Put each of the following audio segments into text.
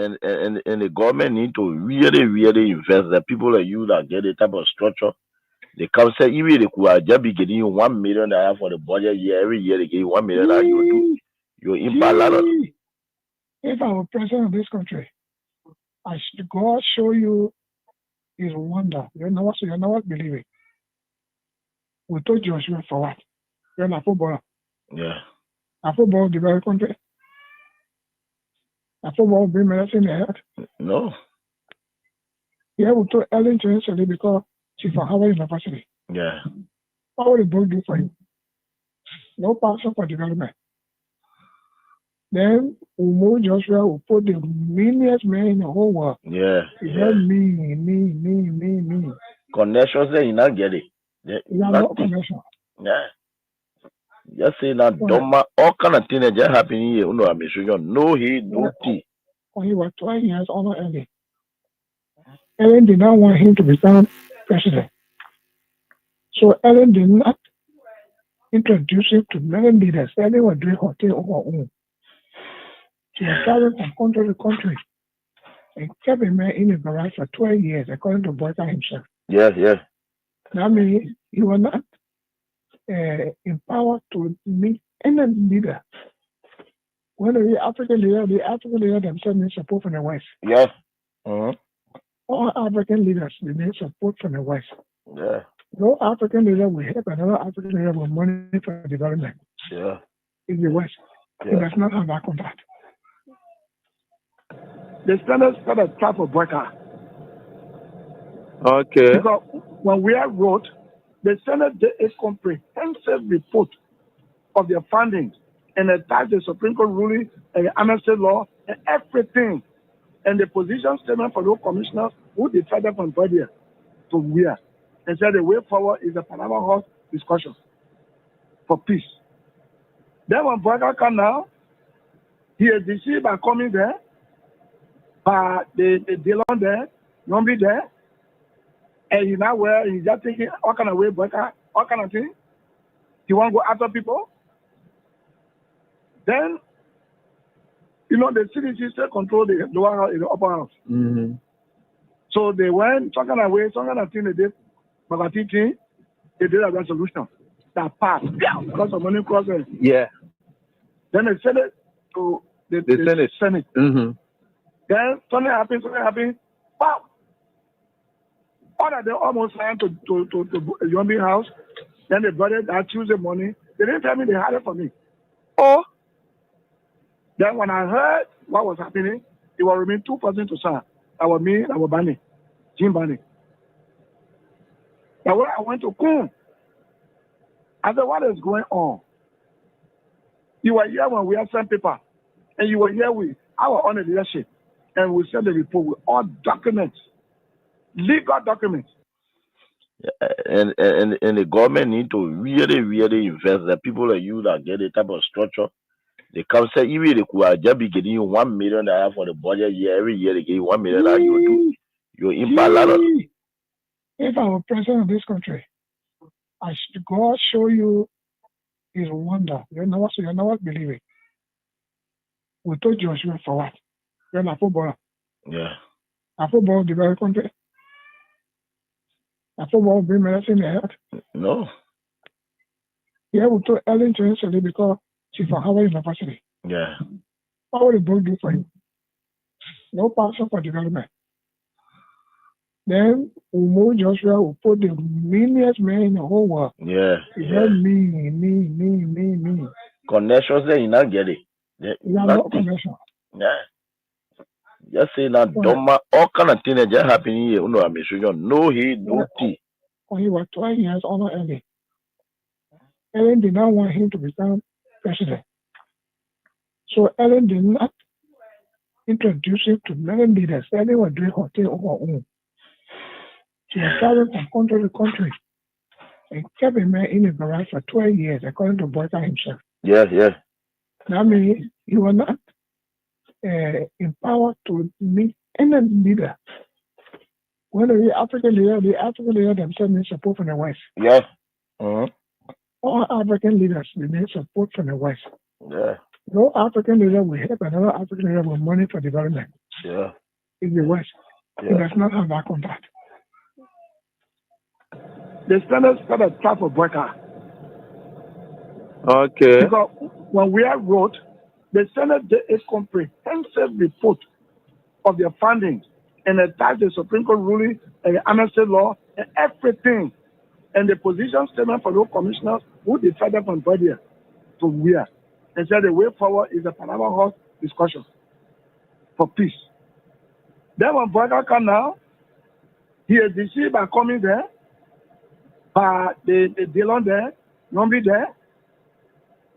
and the government need to really invest. The people like you that get the type of structure. They come say even they could just be getting you $1 million for the budget year. Every year they give you $1 million. You impact a lot of. If I'm president of this country, God show you His wonder. You're not believing. We told Joshua for what? You're not footballer. Yeah. A football developed country. A football bring medicine in the head. No. Yeah, we told Ellen Johnson because she's from Harvard University. Yeah. What would the book do for you? No passion for development. Then we move Joshua, we put the meanest man in the whole world. Yeah. Me. Connections there, you not get it. You have no connection. Yeah. Just say that dumb all kind of things that just happen here. You know, I'm sure no he, no tea. When he was 12 years old, Ellen did not want him to become president. So Ellen did not introduce him to many leaders. Ellen was doing her thing on her own. She was traveling from country to country and kept a man in the garage for 12 years, according to Boyka himself. Yes. That means he was not empowered to meet any leader. When the African leader themselves need support from the West. Yes. Mm-hmm. All African leaders need support from the West. Yeah. No African leader will help another African leader with money for development. Yeah. In the West. Yeah. It does not have that contact. The standards for the type of worker. Okay. Because when we wrote, the Senate did a comprehensive report of their findings and attached the Supreme Court ruling and the amnesty law and everything. And the position statement for those commissioners who decided from Brady to where. And said the way forward is a Panama House discussion for peace. Then when Boyka come now, he is deceived by coming there, by the Dillon there, Nombi there, and he now where he's just thinking all kind of way Boyka, all kind of thing. He want to go after people. Then, you know, the CDC still control the lower house, the upper house. Mm-hmm. So they went some kind of way, some kind of thing they did, but they did a resolution that passed because of money crossing. Yeah. Then they sent it to the Senate. Mm-hmm. Then something happened. Wow! All of them almost signed to Yombi house. Then they brought it that Tuesday morning. They didn't tell me they had it for me. Oh! Then when I heard what was happening, it was remain 2 persons to sign. That was me, that was Barney, Jim Barney. But when I went to Kun, I said, what is going on? You were here when we had sent paper, and you were here with our own leadership, and we sent the report with all documents, legal documents. And the government need to really invest. The people like you that get the type of structure. They come say even they could just be getting you $1 million for the budget year. Every year they give you $1 million. You impact a lot of. If I'm president of this country, God show you His wonder. You're not believing. We told Joshua for what? You're not footballer. Yeah. A football developed country. A football bring medicine in the head. No. Yeah, we told Ellen Johnson because she's from Harvard University. Yeah. What would the book do for you? No passion for development. Then we move Joshua, we put the meanest man in the whole world. Yeah. Me. Connections there, you not get it. You have no connection. Yeah. Just say that dumb all kind of things that just happen here. You know, I'm sure no he, no tea. When he was 12 years old, Ellen did not want him to become president. So Ellen did not introduce him to many leaders. Ellen was doing her thing on her own. She was traveling from country to country and kept a man in the garage for 12 years, according to Boyka himself. Yes. That means he was not empowered to meet any leader. When the African leader themselves need support from the West. Yes. Mm-hmm. All African leaders need support from the West. Yeah. No African leader will help another African leader with money for development. Yeah. in the West. It does not have that contract. The Senate set a trap for boycott. Okay. Because when we wrote, the Senate did a comprehensive report of their findings and attached the Supreme Court ruling and the amnesty law and everything, and the position statement for those commissioners who decided from Brady to where, and said the way forward is a Panama House discussion for peace. Then when Boyka come now, he is deceived by coming there, by the Dillon there, Nombi there,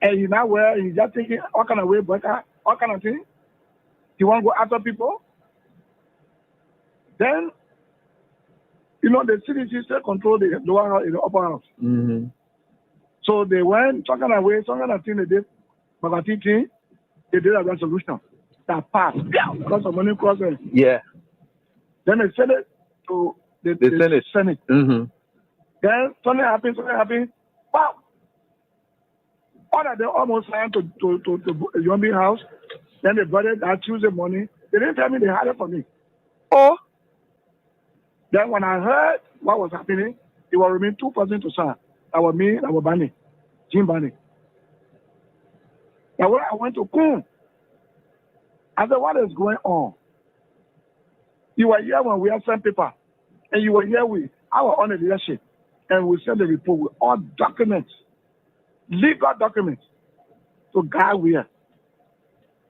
and he now where he's just thinking all kind of way Boyka, all kind of thing. He want to go after people. Then, you know, the CDC still control the lower house, the upper house. Mm-hmm. So they went talking away, some kind of thing they did, but they did a resolution that passed because of money crossing. Yeah. Then they sent it to the Senate. Mm-hmm. Then something happened. Wow! All that they almost signed to Yombi house. Then they brought it that Tuesday morning. They didn't tell me they had it for me. Oh. Then when I heard what was happening, it was remain 2 persons to sign. That was me, that was Barney, Jim Barney. Now when I went to Kun, I said, what is going on? You were here when we had sent paper, and you were here with our own leadership, and we sent the report with all documents, legal documents, to guide where.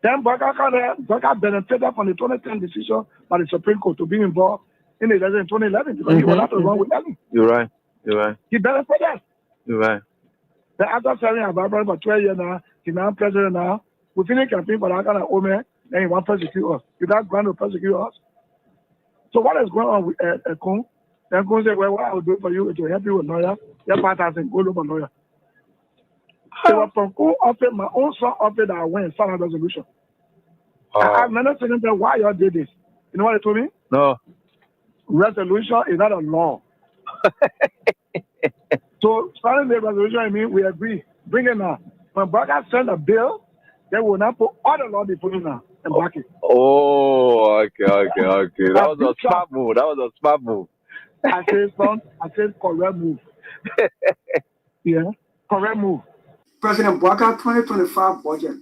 Then Boyka benefited from the 2010 decision by the Supreme Court to be involved in the election in 2011 because he was not wrong with Ellen. You're right. He benefited. You're right. Then after serving our Bible for 12 years now, he's now president now. We finished campaign for that kind of old man, then he wants to persecute us. He does going to persecute us. So what is going on with Kun? Then Kun said, well, what I will do for you is to help you with lawyer. Your partner said, go look for lawyer. It was from Kun office, my own son office that I went and signed a resolution. I remember saying them, why y'all did this? You know what they told me? No. Resolution is not a law. So signing the resolution, I mean, we agree. Bring it now. When Boyka send a bill, they will not put all the law they put in now and back it. Oh, okay. That was a smart move. I said correct move. Yeah, correct move. President Boyka 2025 budget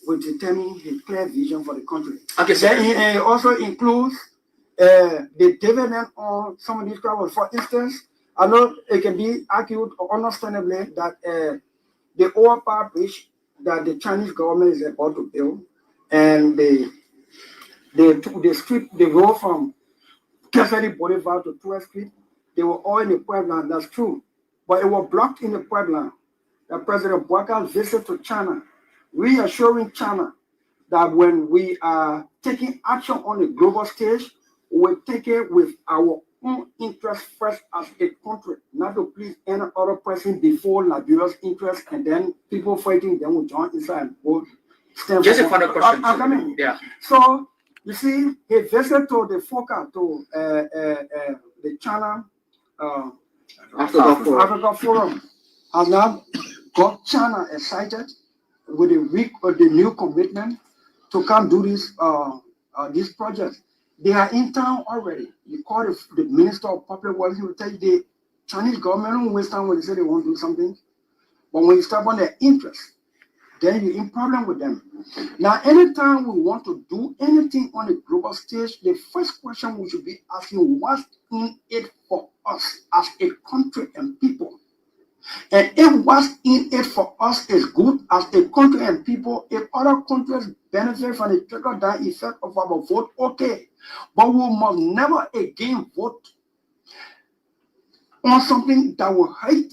will determine his clear vision for the country. Okay, sir. Then it also includes the dividend on some of these crowds. For instance, I know it can be argued understandably that the overpower bridge that the Chinese government is about to build and the road from Cassidy Boulevard to 12th Street, they were all in the Puebla. That's true. But it was blocked in the Puebla. That President Boyka's visit to China, reassuring China that when we are taking action on the global stage, we take it with our own interest first as a country, not to please any other person before Liberia's interest, and then people fighting, then we join inside and vote. Just a final question. I'm coming. Yeah. So, you see, he visited to the FOCA, to the China Africa Forum, has now got China excited with the new commitment to come do this project. They are in town already. You call the Minister of Public Works, he will tell you the Chinese government don't waste time when they say they want to do something. But when you start on their interest, then you're in problem with them. Now, anytime we want to do anything on the global stage, the first question we should be asking, what's in it for us as a country and people? And if what's in it for us is good as a country and people, if other countries benefit from the trickle-down effect of our vote, okay. But we must never again vote on something that will hurt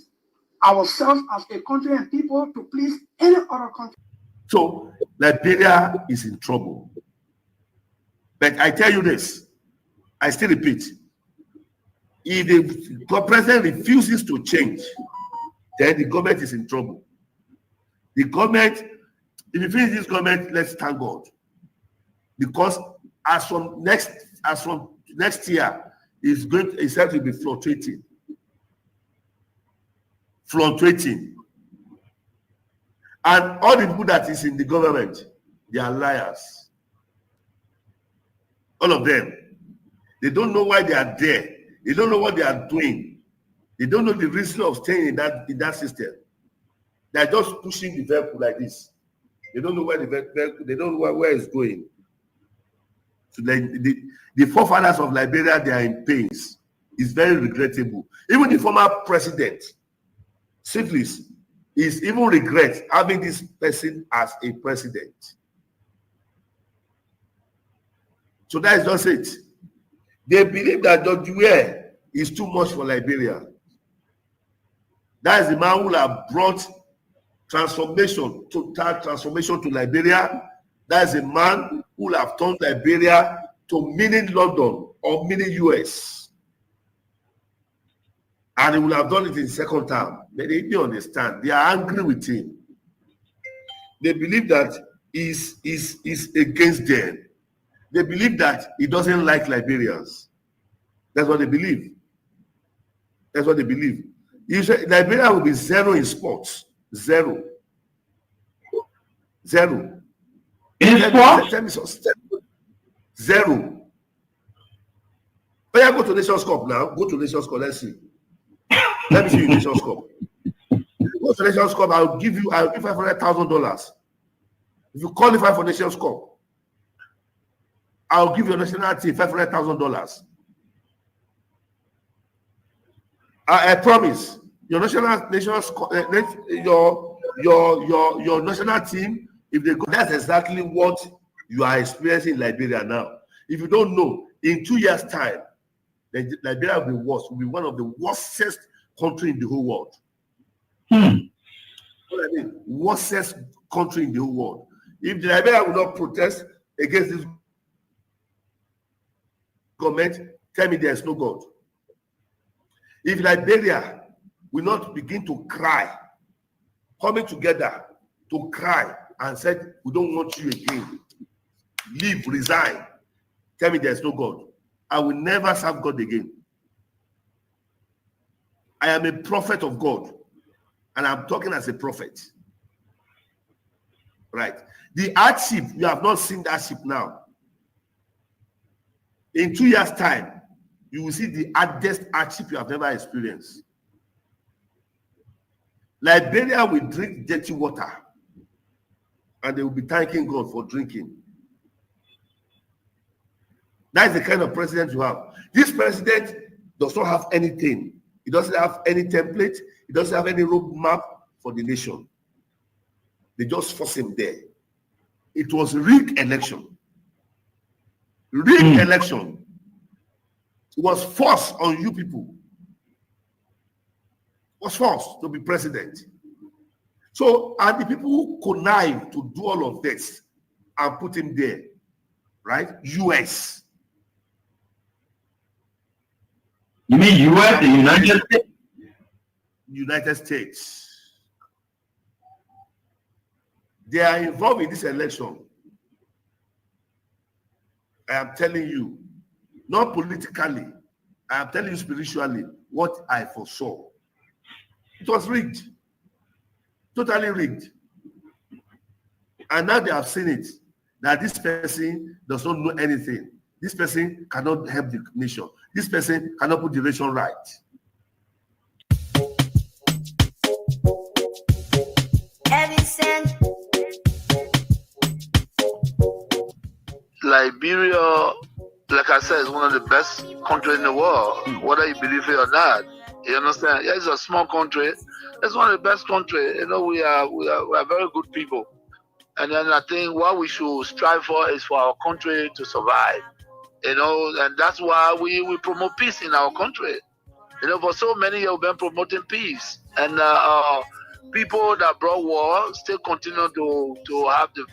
ourselves as a country and people to please any other country. So Liberia is in trouble. But I tell you this, I still repeat, if the president refuses to change, then the government is in trouble. The government, if you finish this government, let's thank God. Because as from next year, it's set to be fluctuating. And all the people that is in the government, they are liars. All of them. They don't know why they are there. They don't know what they are doing. They don't know the reason of staying in that system. They are just pushing the vehicle like this. They don't know where the vehicle, they don't know where it's going. So the forefathers of Liberia, they are in pains. It's very regrettable. Even the former president, Syphilis, is even regret having this person as a president. So that is just it. They believe that George Weah is too much for Liberia. That is the man who have brought transformation, total transformation to Liberia. That is a man who will have turned Liberia to mini London or mini US. And he will have done it in second term. But they didn't understand. They are angry with him. They believe that he's against them. They believe that he doesn't like Liberians. That's what they believe. That's what they believe. You say Liberia will be zero in sports. Zero. In sports? Tell me so. Zero. But yeah, go to Nations Cup now. Go to Nations Cup. Let's see. Let me see you Nations Cup. Go to Nations Cup. I'll give $500,000. If you qualify for Nations Cup, I'll give your national team $500,000. I promise. Your national team, if they go, that's exactly what you are experiencing in Liberia now. If you don't know, in 2 years' time, Liberia will be worse. Will be one of the worstest country in the whole world. What I mean, worstest country in the whole world. If the Liberia will not protest against this government, tell me there is no God. If Liberia will not begin to cry, coming together to cry and said, we don't want you again, leave, resign, tell me there's no God. I will never serve God again. I am a prophet of God, and I'm talking as a prophet. Right. The hardship, you have not seen that hardship now. In 2 years' time, you will see the hardest hardship you have never experienced. Liberia will drink dirty water, and they will be thanking God for drinking. That is the kind of president you have. This president does not have anything. He doesn't have any template. He doesn't have any roadmap for the nation. They just force him there. It was rigged election. Rigged election. It was forced on you people. Was forced to be president. So, and the people who connive to do all of this and put him there, right? US. You mean US, the United States? United States. They are involved in this election. I am telling you, not politically, I am telling you spiritually what I foresaw. It was rigged. Totally rigged. And now they have seen it, that this person does not know anything. This person cannot help the nation. This person cannot put the nation right. Liberia, like I said, is one of the best countries in the world, whether you believe it or not. You understand? Yeah, it's a small country. It's one of the best countries. You know, we are very good people. And then I think what we should strive for is for our country to survive. You know, and that's why we promote peace in our country. You know, for so many years we've been promoting peace. And people that brought war still continue to have the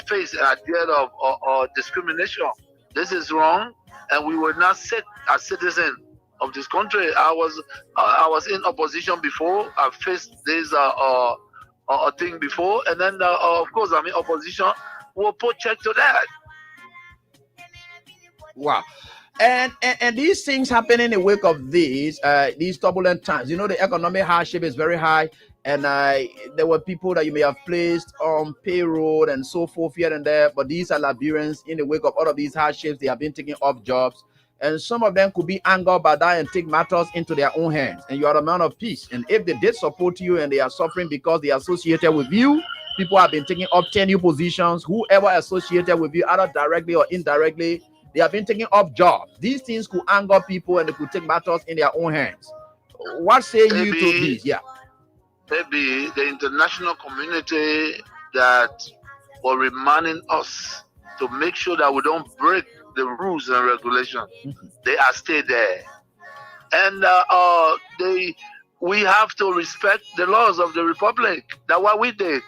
face and idea of discrimination. This is wrong, and we will not sit as citizens of this country. I was in opposition before. I faced this thing before, and then of course I'm in opposition. We'll put check to that. Wow. And these things happen in the wake of these turbulent times. You know, the economic hardship is very high, and there were people that you may have placed on payroll and so forth here and there, but these are Liberians. In the wake of all of these hardships, they have been taking off jobs, and some of them could be angered by that and take matters into their own hands. And you are a man of peace, and if they did support you and they are suffering because they are associated with you, people have been taking up tenure positions. Whoever associated with you, either directly or indirectly, they have been taking up jobs. These things could anger people and they could take matters in their own hands. What say you to this? Yeah. Maybe the international community that were reminding us to make sure that we don't break the rules and regulations. They are still there. And we have to respect the laws of the Republic. That's what we did.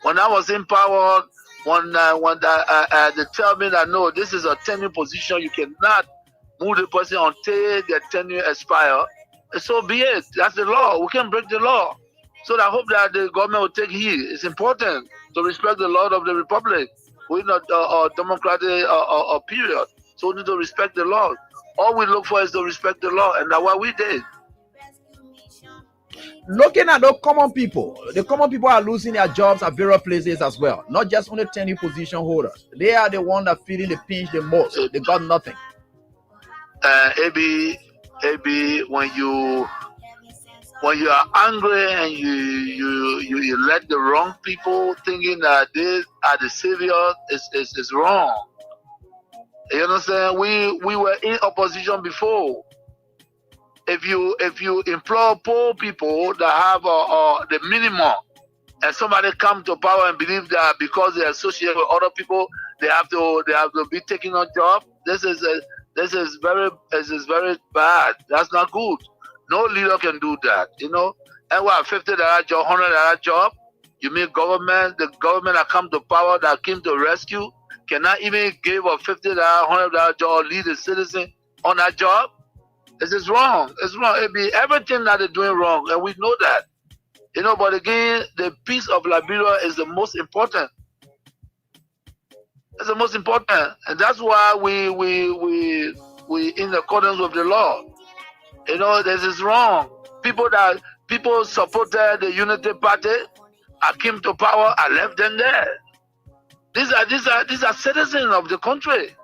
When I was in power, when they tell me that no, this is a tenure position, you cannot move the person until their tenure expire. So be it. That's the law. We can't break the law. So I hope that the government will take heed. It's important to respect the law of the Republic. We're not a democratic period, so we need to respect the law. All we look for is to respect the law, and that's what we did. Looking at the common people are losing their jobs at various places as well. Not just only tenure position holders. They are the ones that feeling the pinch the most. They got nothing. Abi, when you are angry and you let the wrong people thinking that they are the savior, is wrong. You understand? We were in opposition before. If you employ poor people that have the minimum, and somebody come to power and believe that because they associate with other people, they have to be taking a job. This is very bad. That's not good. No leader can do that. You know. And what, $50 job, $100 job? You mean the government that come to power, that came to rescue, cannot even give a $50, $100 job or lead a citizen on that job? This is wrong. It's wrong. It be everything that they're doing wrong, and we know that. You know, but again, the peace of Liberia is the most important. It's the most important, and that's why we in accordance with the law. You know, this is wrong. People supported the Unity Party. I came to power. I left them there. These are citizens of the country.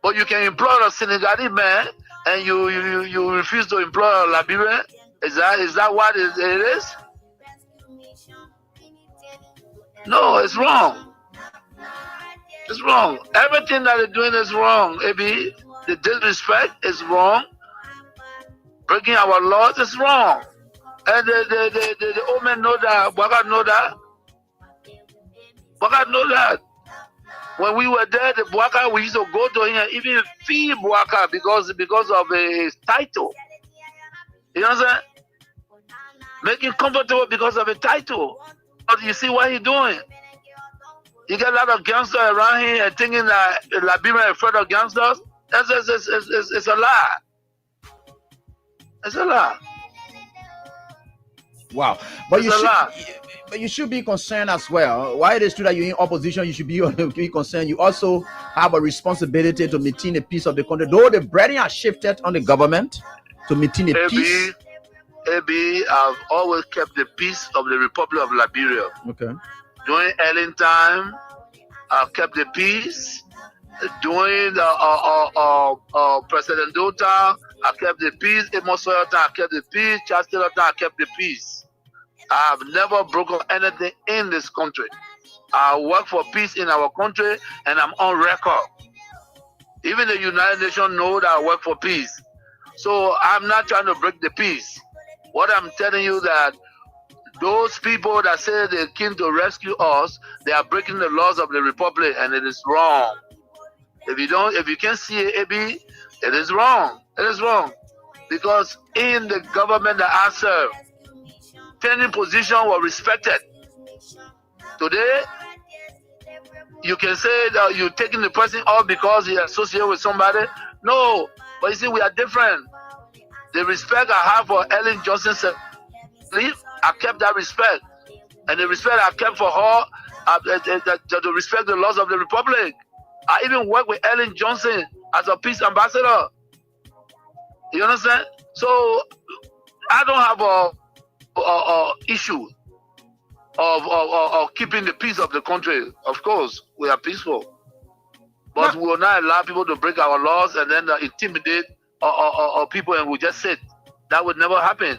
But you can employ a Senegalese man, and you refuse to employ a Liberian. Is that what it is? No, it's wrong. It's wrong. Everything that they're doing is wrong. Maybe the disrespect is wrong. Breaking our laws is wrong. And the old men know that. Bwaga know that. Bwaga know that. When we were there, the Bwaka, we used to go to him and even feed Bwaka because of his title. You know what I'm saying? Make him comfortable because of a title. But you see what he's doing? You get a lot of gangsters around here and thinking that Liberia is afraid of gangsters. It's a lie. It's a lie. Wow. But you should be concerned as well. Why it is true that you're in opposition, you should be concerned. You also have a responsibility to maintain the peace of the country. Though the burden has shifted on the government to maintain the peace. I've always kept the peace of the Republic of Liberia. Okay. During Ellen time, I've kept the peace. During the President Dota, I kept the peace. Amos Sawyer time, I kept the peace. Charles Taylor time, I kept the peace. I have never broken anything in this country. I work for peace in our country, and I'm on record. Even the United Nations know that I work for peace. So I'm not trying to break the peace. What I'm telling you that those people that say they came to rescue us, they are breaking the laws of the Republic, and it is wrong. If you can't see it, AB, it is wrong. It is wrong. Because in the government that I serve, tenure position was respected. Today, you can say that you're taking the person off because he associated with somebody. No, but you see, we are different. The respect I have for Ellen Johnson, I kept that respect. And the respect I kept for her, to respect the laws of the Republic. I even worked with Ellen Johnson as a peace ambassador. You understand? So I don't have a issue of keeping the peace of the country. Of course, we are peaceful, but we will not allow people to break our laws and then intimidate people, and we just sit. That would never happen.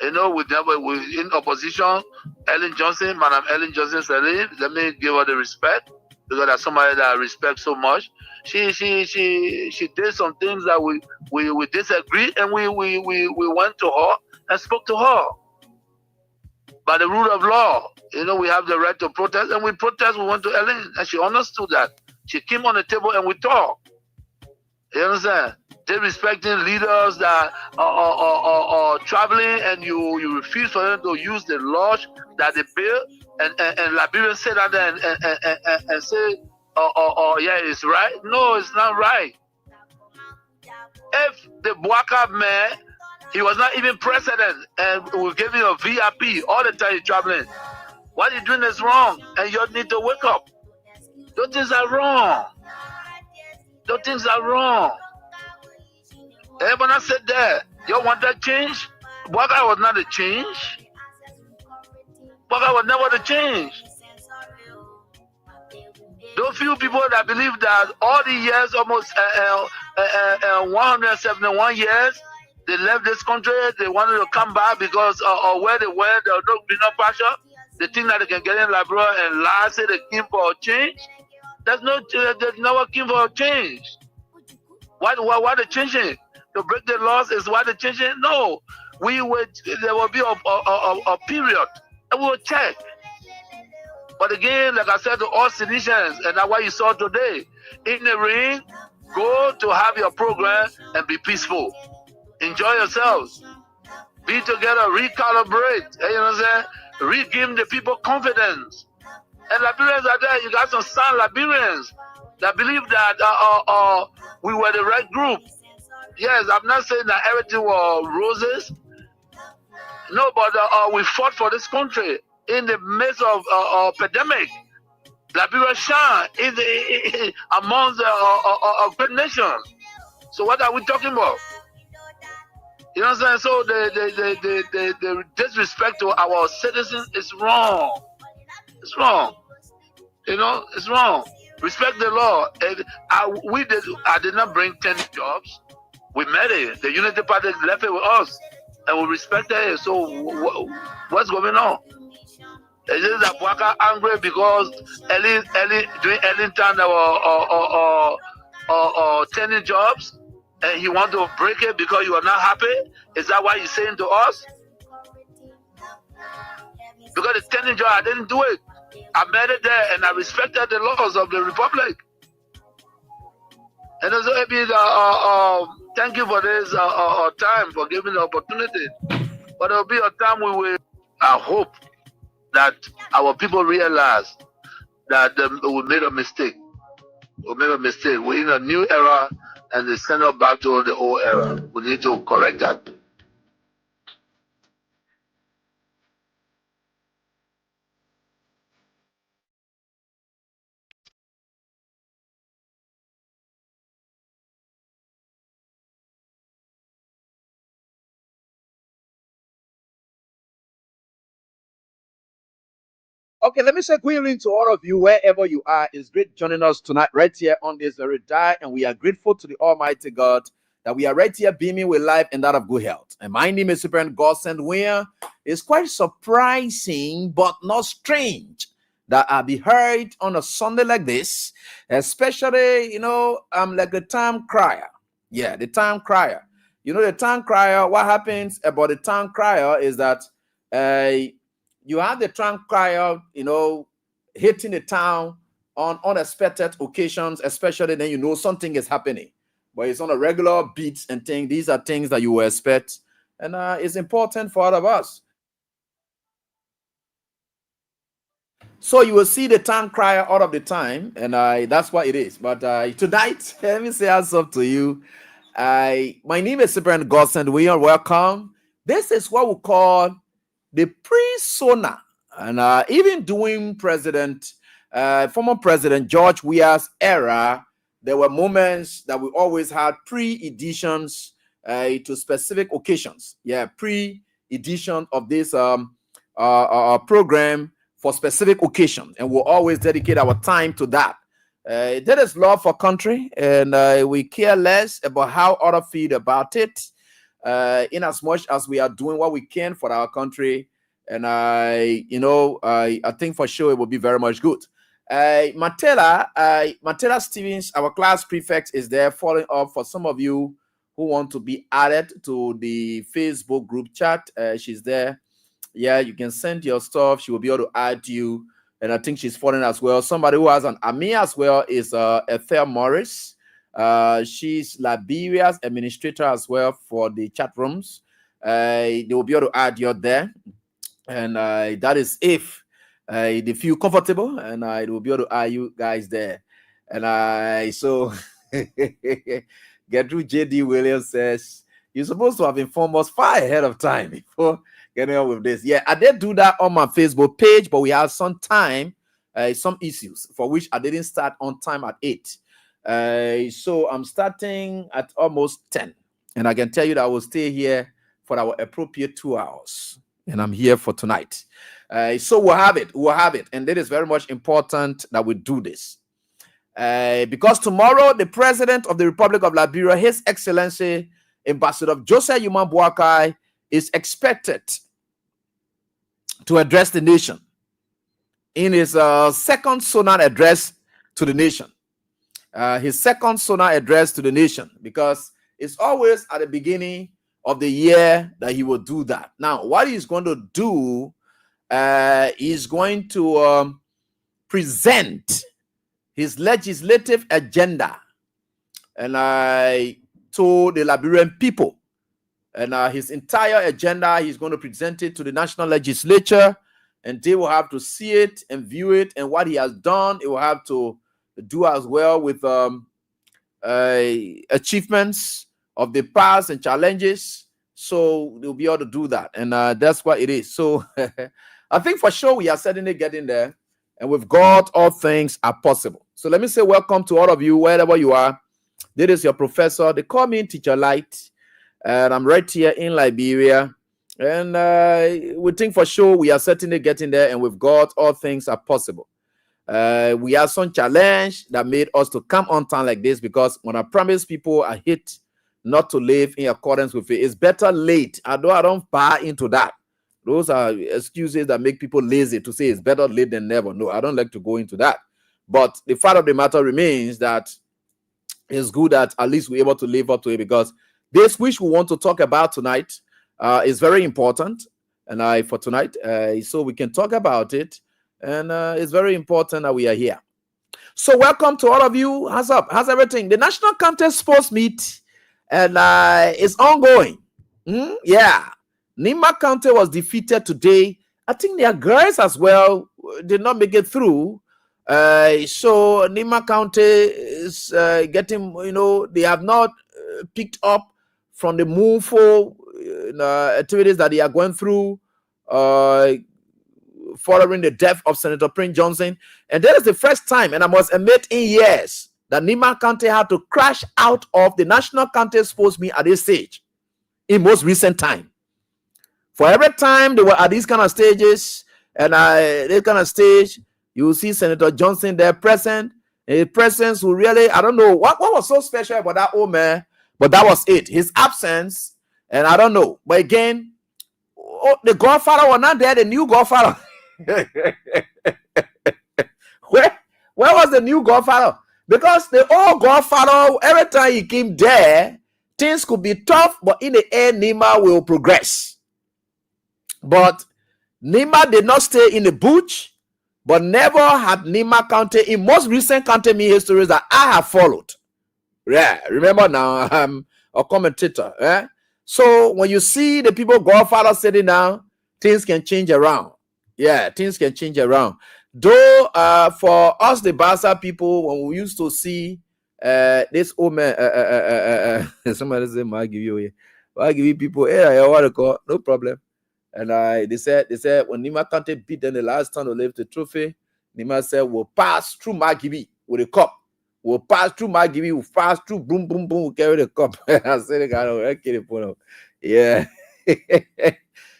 You know, we in opposition. Madam Ellen Johnson said, let me give her the respect, because that's somebody that I respect so much. She did some things that we disagreed, and we went to her and spoke to her. By the rule of law, you know, we have the right to protest, and we protest. We went to Ellen, and she understood that. She came on the table and we talked. You understand? Disrespecting leaders that are traveling, and you refuse for them to use the laws that they built, and Liberians say that and say, yeah, it's right. No, it's not right. If the Bwaka man, he was not even president, and we gave him a VIP all the time he's traveling, what he's doing is wrong, and you need to wake up. Those things are wrong. Those things are wrong. Everyone said that. You want that change? Bwaka was not a change. Bwaka was never the change. Those few people that believe that all the years, almost 171 years, they left this country, they wanted to come back because of where they were, there was no greener pasture. They think that they can get in Liberia and lie, say they came for a change. There's never came for a change. Why they changing? To break the laws is why they changing? No. There will be a period, and we will check. But again, like I said to all Tunisians, and that's what you saw today, in the ring, go to have your program and be peaceful. Enjoy yourselves. Be together, recalibrate. You know what I'm saying? Regain the people confidence. And Liberians are there. You got some sound Liberians that believe that we were the right group. Yes, I'm not saying that everything was roses. No, but we fought for this country in the midst of a pandemic. Liberia shine amongst a great nation. So what are we talking about? You know what I'm saying? So the disrespect to our citizens is wrong. It's wrong. You know, it's wrong. Respect the law. I did not bring 10 jobs. We met it. The Unity Party left it with us, and we respected it. So what's going on? Is it that Bwaka angry because during Ellington there were 10 jobs, and he want to break it because you are not happy? Is that why he's saying to us? Because the 10 job, I didn't do it. I made it there, and I respected the laws of the republic. And also, thank you for this time, for giving the opportunity. But there will be a time I hope that our people realize that we made a mistake. We made a mistake. We're in a new era, and they send us back to the old era. We need to correct that. Okay, let me say quickly to all of you, wherever you are, it's great joining us tonight right here on this very day, and we are grateful to the Almighty God that we are right here beaming with life and that of good health. And my name is Superintendent Godsend Weir. It's quite surprising, but not strange, that I'll be heard on a Sunday like this, especially, you know, I'm like a town crier. Yeah, the town crier. You know, the town crier, what happens about the town crier is that you have the town crier, you know, hitting the town on unexpected occasions, especially then you know something is happening. But it's on a regular beat and thing. These are things that you will expect. And it's important for all of us. So you will see the town crier all of the time, and that's what it is. But tonight, let me say what's up to you. My name is Superintendent Godsend. We are welcome. This is what we call the Pre-Sona. And even during former President George Weah's era, there were moments that we always had pre-editions to specific occasions. Yeah, pre-edition of this program for specific occasions, and we'll always dedicate our time to that. That is love for country, and we care less about how others feel about it, in as much as we are doing what we can for our country. And I think for sure it will be very much good. Matela Stevens, our class prefect, is there following up for some of you who want to be added to the Facebook group chat. She's there. Yeah, you can send your stuff. She will be able to add you. And I think she's following as well. Somebody who has an AMI as well is Ethel Morris. She's Liberia's administrator as well for the chat rooms. They will be able to add you there. And that is if they feel comfortable, and I will be able to add you guys there. And so Gertrude J.D. Williams says, you're supposed to have informed us far ahead of time before getting on with this. Yeah, I did do that on my Facebook page, but we have some time, some issues for which I didn't start on time at 8. So I'm starting at almost 10. And I can tell you that I will stay here for our appropriate 2 hours. And I'm here for tonight. So we'll have it. And it is very much important that we do this. Because tomorrow, the President of the Republic of Liberia, His Excellency, Ambassador Joseph Yuma Boakai, is expected to address the nation in his second Sona address to the nation. His second Sona address to the nation, because it's always at the beginning of the year that he will do that. Now, what he's going to do, he's going to present his legislative agenda and to the Liberian people. And his entire agenda, he's going to present it to the national legislature, and they will have to see it and view it. And what he has done, it will have to do as well with achievements of the past and challenges. So they'll be able to do that. And that's what it is. So I think for sure we are certainly getting there. And with God, all things are possible. So let me say welcome to all of you, wherever you are. This is your professor. They call me Teacher Light. And I'm right here in Liberia. And we think for sure we are certainly getting there. And with God, all things are possible. We have some challenge that made us to come on time like this, because when I promise people I hate not to live in accordance with it, it's better late. I don't buy into that. Those are excuses that make people lazy to say it's better late than never. No, I don't like to go into that. But the fact of the matter remains that it's good that at least we're able to live up to it, because this which we want to talk about tonight is very important. And for tonight, so we can talk about it. And it's very important that we are here. So welcome to all of you. How's up? How's everything? The National Contest Sports Meet, and it's ongoing. Yeah. Nima County was defeated today. I think their girls as well did not make it through. So Nima County is getting, they have not picked up from the mournful activities that they are going through following the death of Senator Prince Johnson. And that is the first time, and I must admit, in years, that Nima County had to crash out of the National County Sports Meet at this stage in most recent time. For every time they were at these kind of stages, and this kind of stage, you will see Senator Johnson there present. His presence will really, I don't know, what was so special about that old man, but that was it. His absence, and I don't know. But again, the Godfather was not there, the new Godfather. Where was the new Godfather? Because the old Godfather, every time he came there, things could be tough, but in the end, Nima will progress. But Nima did not stay in the bush, but never had Nima County, in most recent county histories that I have followed. Yeah, remember now, I'm a commentator. So when you see the people Godfather sitting down, things can change around. Yeah, things can change around. Though for us, the Basa people, when we used to see this old man, somebody say, I'll give you people, hey, what to call, no problem. And they said when Nima County beat them the last time to lift the trophy, Nima said, we'll pass through Magibi with a cup. We'll pass through my give you pass through boom boom boom, we'll carry the cup. I said the guy, okay, yeah.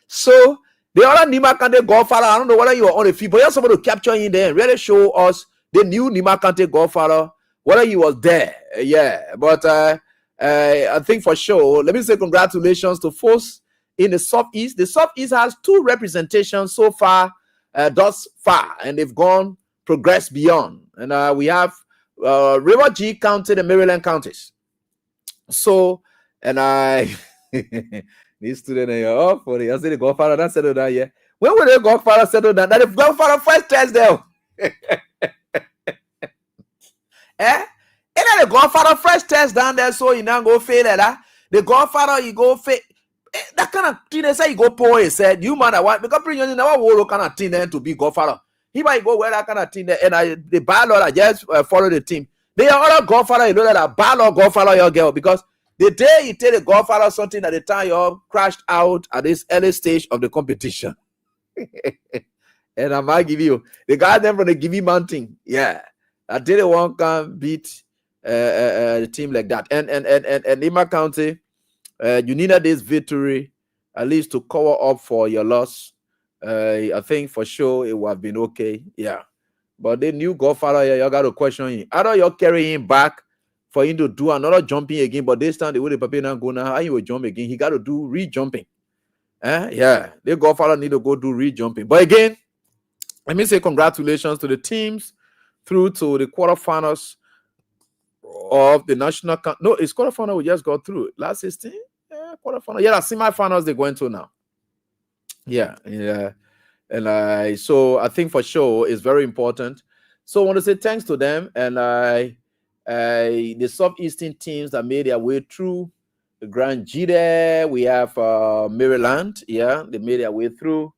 So the other Nima Kante Godfather, I don't know whether you were on the field, but you're supposed to capture in there and really show us the new Nima Kante Godfather, whether he was there. Yeah, but I think for sure, let me say congratulations to folks in the Southeast. The Southeast has 2 representations so far, thus far, and they've progressed beyond. And we have River G County, the Maryland counties. So, and I, this student, oh, for the, I said the Godfather that settled down, yeah. When will the Godfather settle down? That the Godfather first test them. And then the Godfather first test down there, so you now go fail that. The Godfather, you go fail. That kind of thing, they say you go poor, he said, you man, I want, because you never will kind of thing then to be Godfather. He might go where that kind of thing there, and the bad Lord, I just follow the team. They are all Godfather, you know that a bad Lord Godfather your girl, because the day you tell the Godfather something at the time you all crashed out at this early stage of the competition. And I might give you the guy then from the Give Mountain. Yeah. I didn't want to beat the team like that. And Nima County, you needed this victory at least to cover up for your loss. I think for sure it would have been okay. Yeah. But the new Godfather, you got to question him. I know you're carrying him back for him to do another jumping again, but this time the way the paper now go now, how he will jump again? He got to do re-jumping. Yeah, the Godfather need to go do re-jumping. But again, let me say congratulations to the teams through to the quarterfinals of the national. No, it's quarterfinal. We just got through last 16. Yeah, quarterfinal. Yeah, semi-finals they're going to now. Yeah. And so I think for sure it's very important. So I want to say thanks to them and the southeastern teams that made their way through the Grand G there. We have Maryland. Yeah, they made their way through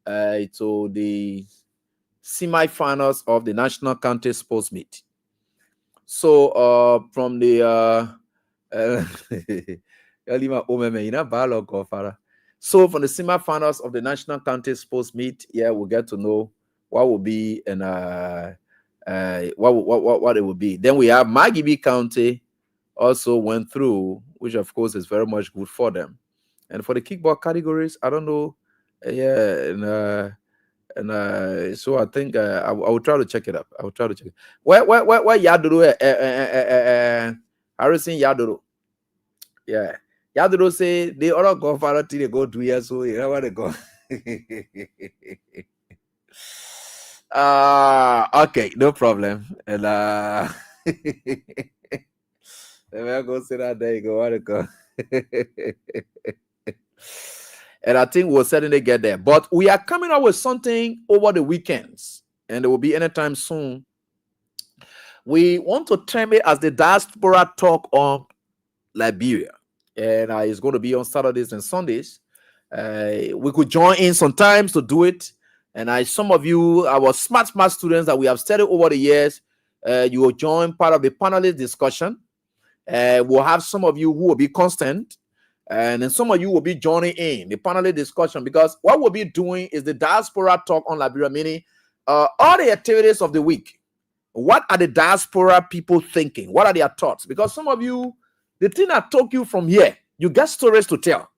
to the semi-finals of the National County Sports Meet. So from the so from the semi-finals of the National County Sports Meet, yeah, we'll get to know what will be and what it will be. Then we have Magibi County also went through, which of course is very much good for them. And for the kickball categories, I don't know. Yeah, and so I think I will try to check it up. I will try to check it. Where Yaduro Harrison Yaduro. Yeah. Yaduro say the other Godfather till they go 2 years so you know where they go. Okay, no problem. And let me go say that there you go. Where they go. And I think we'll certainly get there. But we are coming up with something over the weekends, and it will be anytime soon. We want to term it as the Diaspora Talk on Liberia. And it's going to be on Saturdays and Sundays. We could join in sometimes to do it. And some of you, our smart students that we have studied over the years, you will join part of the panelist discussion. We'll have some of you who will be constant. And then some of you will be joining in the panelist discussion, because what we'll be doing is the Diaspora Talk on Liberia, meaning all the activities of the week. What are the diaspora people thinking? What are their thoughts? Because some of you, the thing that took you from here, you get stories to tell.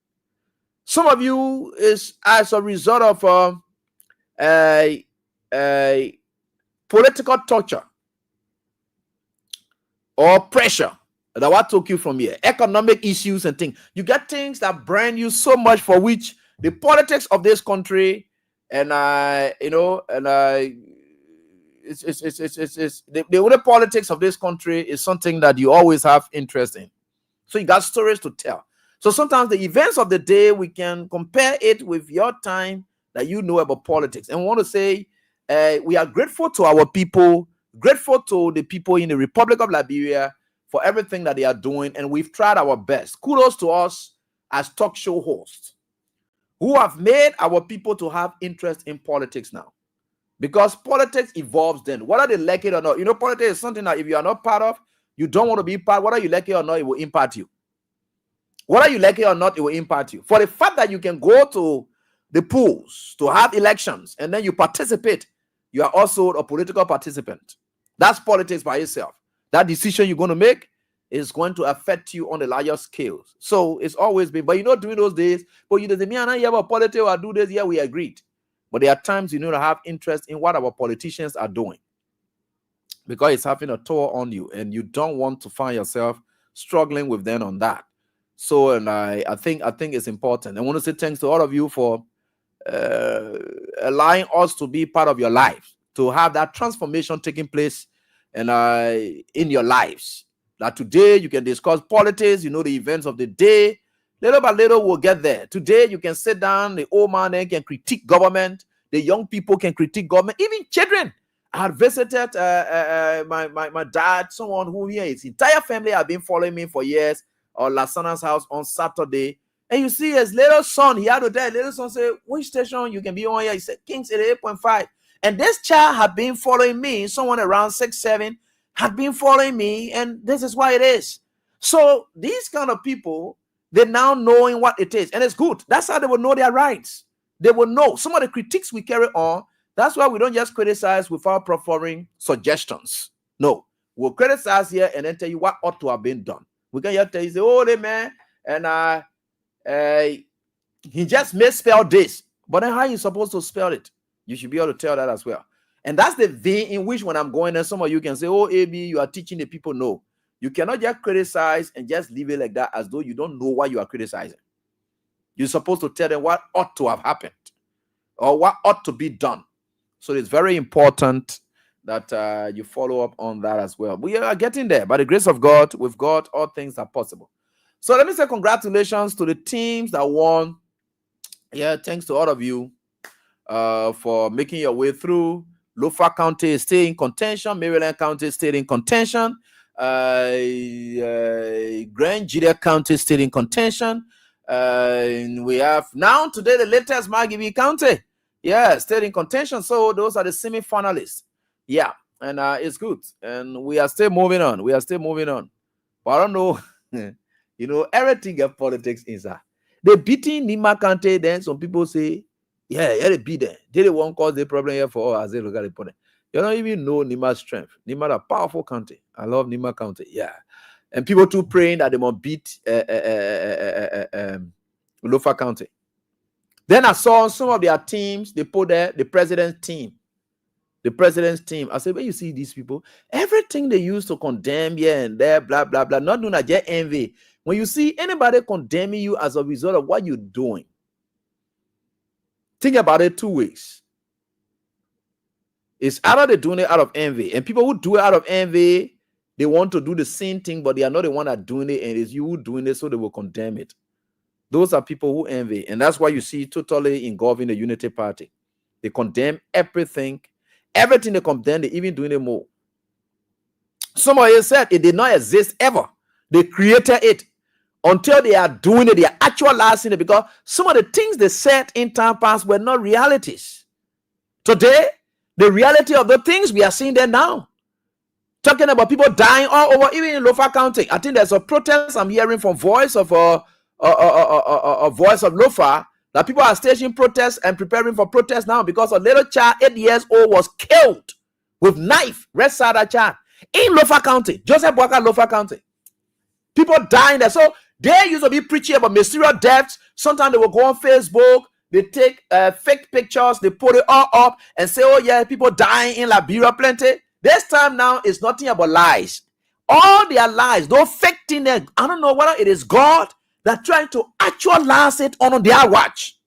Some of you is as a result of political torture or pressure. That what took you from here, economic issues and things. You get things that brand you so much, for which the politics of this country and the only politics of this country is something that you always have interest in. So you got stories to tell. So sometimes the events of the day, we can compare it with your time that you know about politics. And we want to say we are grateful to our people, grateful to the people in the Republic of Liberia for everything that they are doing, and we've tried our best. Kudos to us as talk show hosts who have made our people to have interest in politics now, because politics evolves then, whether they like it or not. You know, politics is something that if you are not part of, you don't want to be part. Whether you like it or not, it will impact you. Whether you like it or not, it will impact you. For the fact that you can go to the polls to have elections and then you participate, you are also a political participant. That's politics by itself. that decision you're going to make is going to affect you on the larger scales. So it's always been, but during those days, but you doesn't mean I have a politics or do this, yeah, we agreed. But there are times you need to have interest in what our politicians are doing, because it's having a toll on you, and you don't want to find yourself struggling with them on that. So, and I think it's important. I want to say thanks to all of you for allowing us to be part of your life, to have that transformation taking place and in your lives. That today you can discuss politics, the events of the day. Little by little, we'll get there. Today, you can sit down, the old man then can critique government, the young people can critique government, even children. I had visited my dad, someone who his entire family have been following me for years, or Lasana's house on Saturday. And you see his little son, he had to tell little son, say, which station you can be on here? He said, Kings 88.5. And this child had been following me, someone around 6, 7, had been following me, and this is why it is. So these kind of people, they're now knowing what it is, and it's good. That's how they will know their rights. They will know. Some of the critiques we carry on, that's why we don't just criticize without proffering suggestions. No, we'll criticize here and then tell you what ought to have been done. We can just tell you, say, oh, the man, and he just misspelled this. But then how are you supposed to spell it? You should be able to tell that as well. And that's the vein in which when I'm going there, some of you can say, oh, AB, you are teaching the people. No, you cannot just criticize and just leave it like that as though you don't know why you are criticizing. You're supposed to tell them what ought to have happened or what ought to be done. So it's very important that you follow up on that as well. We are getting there. By the grace of God, with God, all things are possible. So let me say congratulations to the teams that won. Yeah, thanks to all of you for making your way through. Lofa County is still in contention. Maryland County is still in contention. Grand Julia County is still in contention. And we have now today the latest Margibi County. Yeah, still in contention. So those are the semi-finalists. Yeah, and it's good. And we are still moving on. But I don't know. Everything of politics is that. They beating Nima County, then some people say, yeah, they beat them. They won't cause the problem here for us as they look at it. You don't even know Nima's strength. Nima is a powerful county. I love Nima County. Yeah. And people too praying that they must beat Lofa County. Then I saw some of their teams, they put there the president's team. I said, when you see these people, everything they use to condemn here and there, blah, blah, blah, not doing that, just envy. When you see anybody condemning you as a result of what you're doing, think about it 2 ways. It's either they're doing it out of envy, and people who do it out of envy, they want to do the same thing, but they are not the one that doing it, and it's you who doing it, so they will condemn it. Those are people who envy, and that's why you see totally engulfing the Unity Party. They condemn everything they condemn, they even doing it more. Somebody said it did not exist ever. They created it until they are doing it, they are actualizing it, because some of the things they said in time past were not realities. Today, the reality of the things we are seeing there now. Talking about people dying all over, even in Lofa County. I think there's a protest I'm hearing from Voice of Voice of Lofa, that people are staging protests and preparing for protests now because a little child, 8 years old, was killed with knife, red side child, in Lofa County, Joseph Boaka, Lofa County. People dying there. So they used to be preaching about mysterious deaths. Sometimes they will go on Facebook, they take fake pictures, they put it all up and say, oh yeah, people dying in Liberia plenty. This time now it's nothing about lies. All their lies, those fake things, I don't know whether it is God that trying to actualize it on their watch.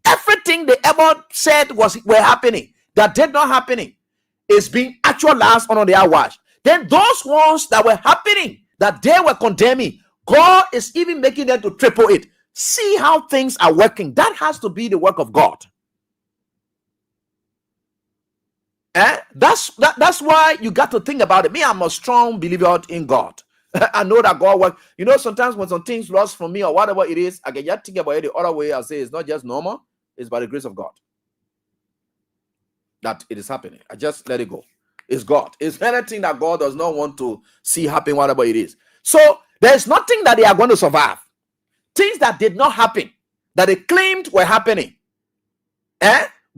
Everything they ever said were happening, that did not happening, is being actualized on their watch. Then those ones that were happening, that they were condemning, God is even making them to triple it. See how things are working. That has to be the work of God. That's why you got to think about it. Me, I'm a strong believer in God. I know that God works. Sometimes when some things lost from me or whatever it is, I can just think about it the other way. I say it's not just normal. It's by the grace of God that it is happening. I just let it go. It's God. It's anything that God does not want to see happen, whatever it is. So there's nothing that they are going to survive. Things that did not happen, that they claimed were happening,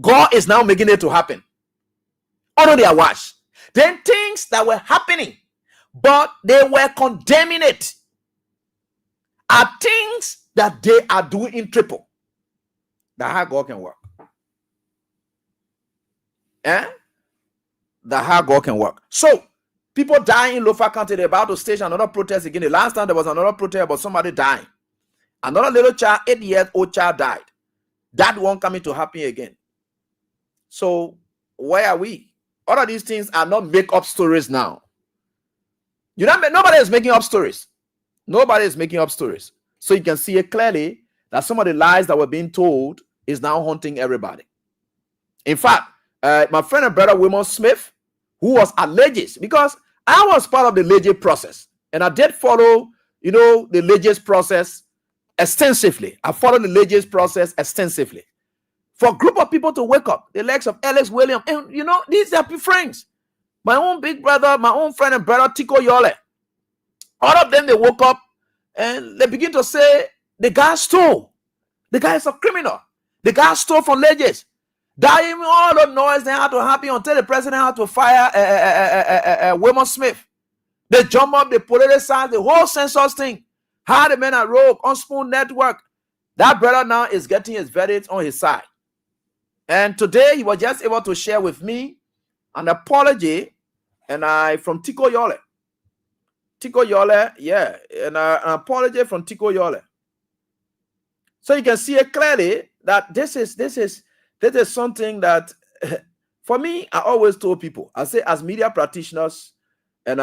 God is now making it to happen under their watch. Then things that were happening, but they were condemning it are things that they are doing in triple. That's how God can work. That's how God can work. So, people dying in Lofa County, they're about to stage another protest again. The last time there was another protest about somebody dying. Another little child, 8-year-old child died. That won't coming to happen again. So, where are we? All of these things are not make-up stories now. Nobody is making up stories. Nobody is making up stories. So you can see it clearly that some of the lies that were being told is now haunting everybody. In fact, my friend and brother Wilmot Smith, who was alleged, because I was part of the legis process, and I did follow, the legis process extensively. I followed the legis process extensively. For a group of people to wake up, the likes of Alex Williams, and these are friends. My own big brother, my own friend and brother Tico Yole. All of them, they woke up and they begin to say, the guy stole. The guy is a criminal. The guy stole from legis. That even all the noise they had to happen until the president had to fire Wilmot Smith. They jump up, they politicize the whole census thing. How the men are rogue on Spoon Network. That brother now is getting his verdict on his side. And today he was just able to share with me an apology from Tico Yole. Tico Yole, yeah, and an apology from Tico Yole. So you can see it clearly that this is something that, for me, I always told people. I say, as media practitioners, and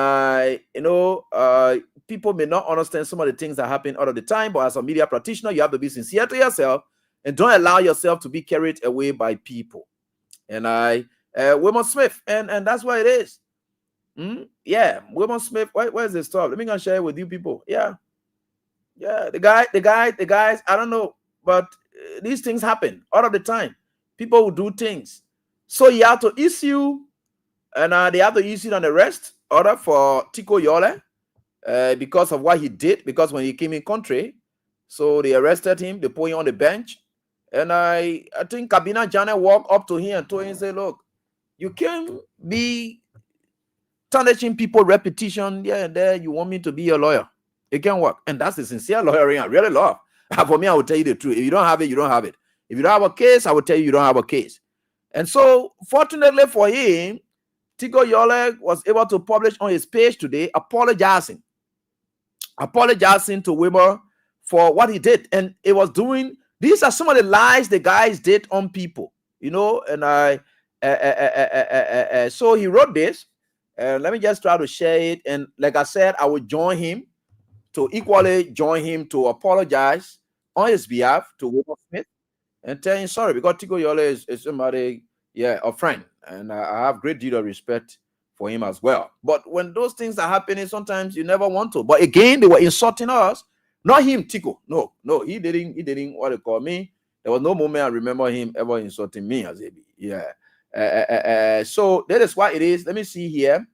people may not understand some of the things that happen all of the time, but as a media practitioner, you have to be sincere to yourself and don't allow yourself to be carried away by people. And Wilmot Smith, and that's what it is. Yeah, Wilmot Smith. Where's this stuff? Let me go share it with you people. Yeah, the guys. I don't know, but these things happen all of the time. People will do things, so you have to issue, and they have to issue an arrest order for Tico Yole because of what he did. Because when he came in country, so they arrested him. They put him on the bench, and I think Kabina Janet walked up to him and told him, "Say, look, you can't be tarnishing people repetition here and there. You want me to be your lawyer? It can work." And that's the sincere lawyering I really love. For me, I will tell you the truth. If you don't have it, you don't have it. If you don't have a case, I will tell you don't have a case. And so, fortunately for him, Tico Yole was able to publish on his page today apologizing to Weber for what he did. And it was doing, these are some of the lies the guys did on people, and so he wrote this. Let me just try to share it. And like I said, I would equally join him to apologize on his behalf to Wilmot Smith and tell him sorry, because Tico Yole is somebody, a friend. And I have great deal of respect for him as well. But when those things are happening, sometimes you never want to. But again, they were insulting us. Not him, Tico. No, he didn't what they call me. There was no moment I remember him ever insulting me as a so that is what it is. Let me see here.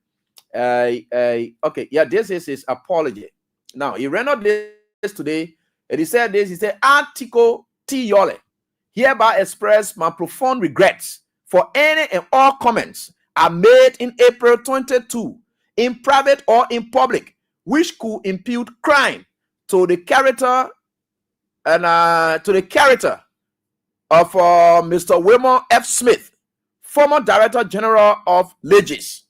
Okay, yeah, this is his apology. Now he ran out this today, and he said this. He said, "Tico T. Yole, hereby express my profound regrets for any and all comments I made in April 22, in private or in public, which could impute crime to the character and of Mr. Wilmot F. Smith, former Director General of Legis.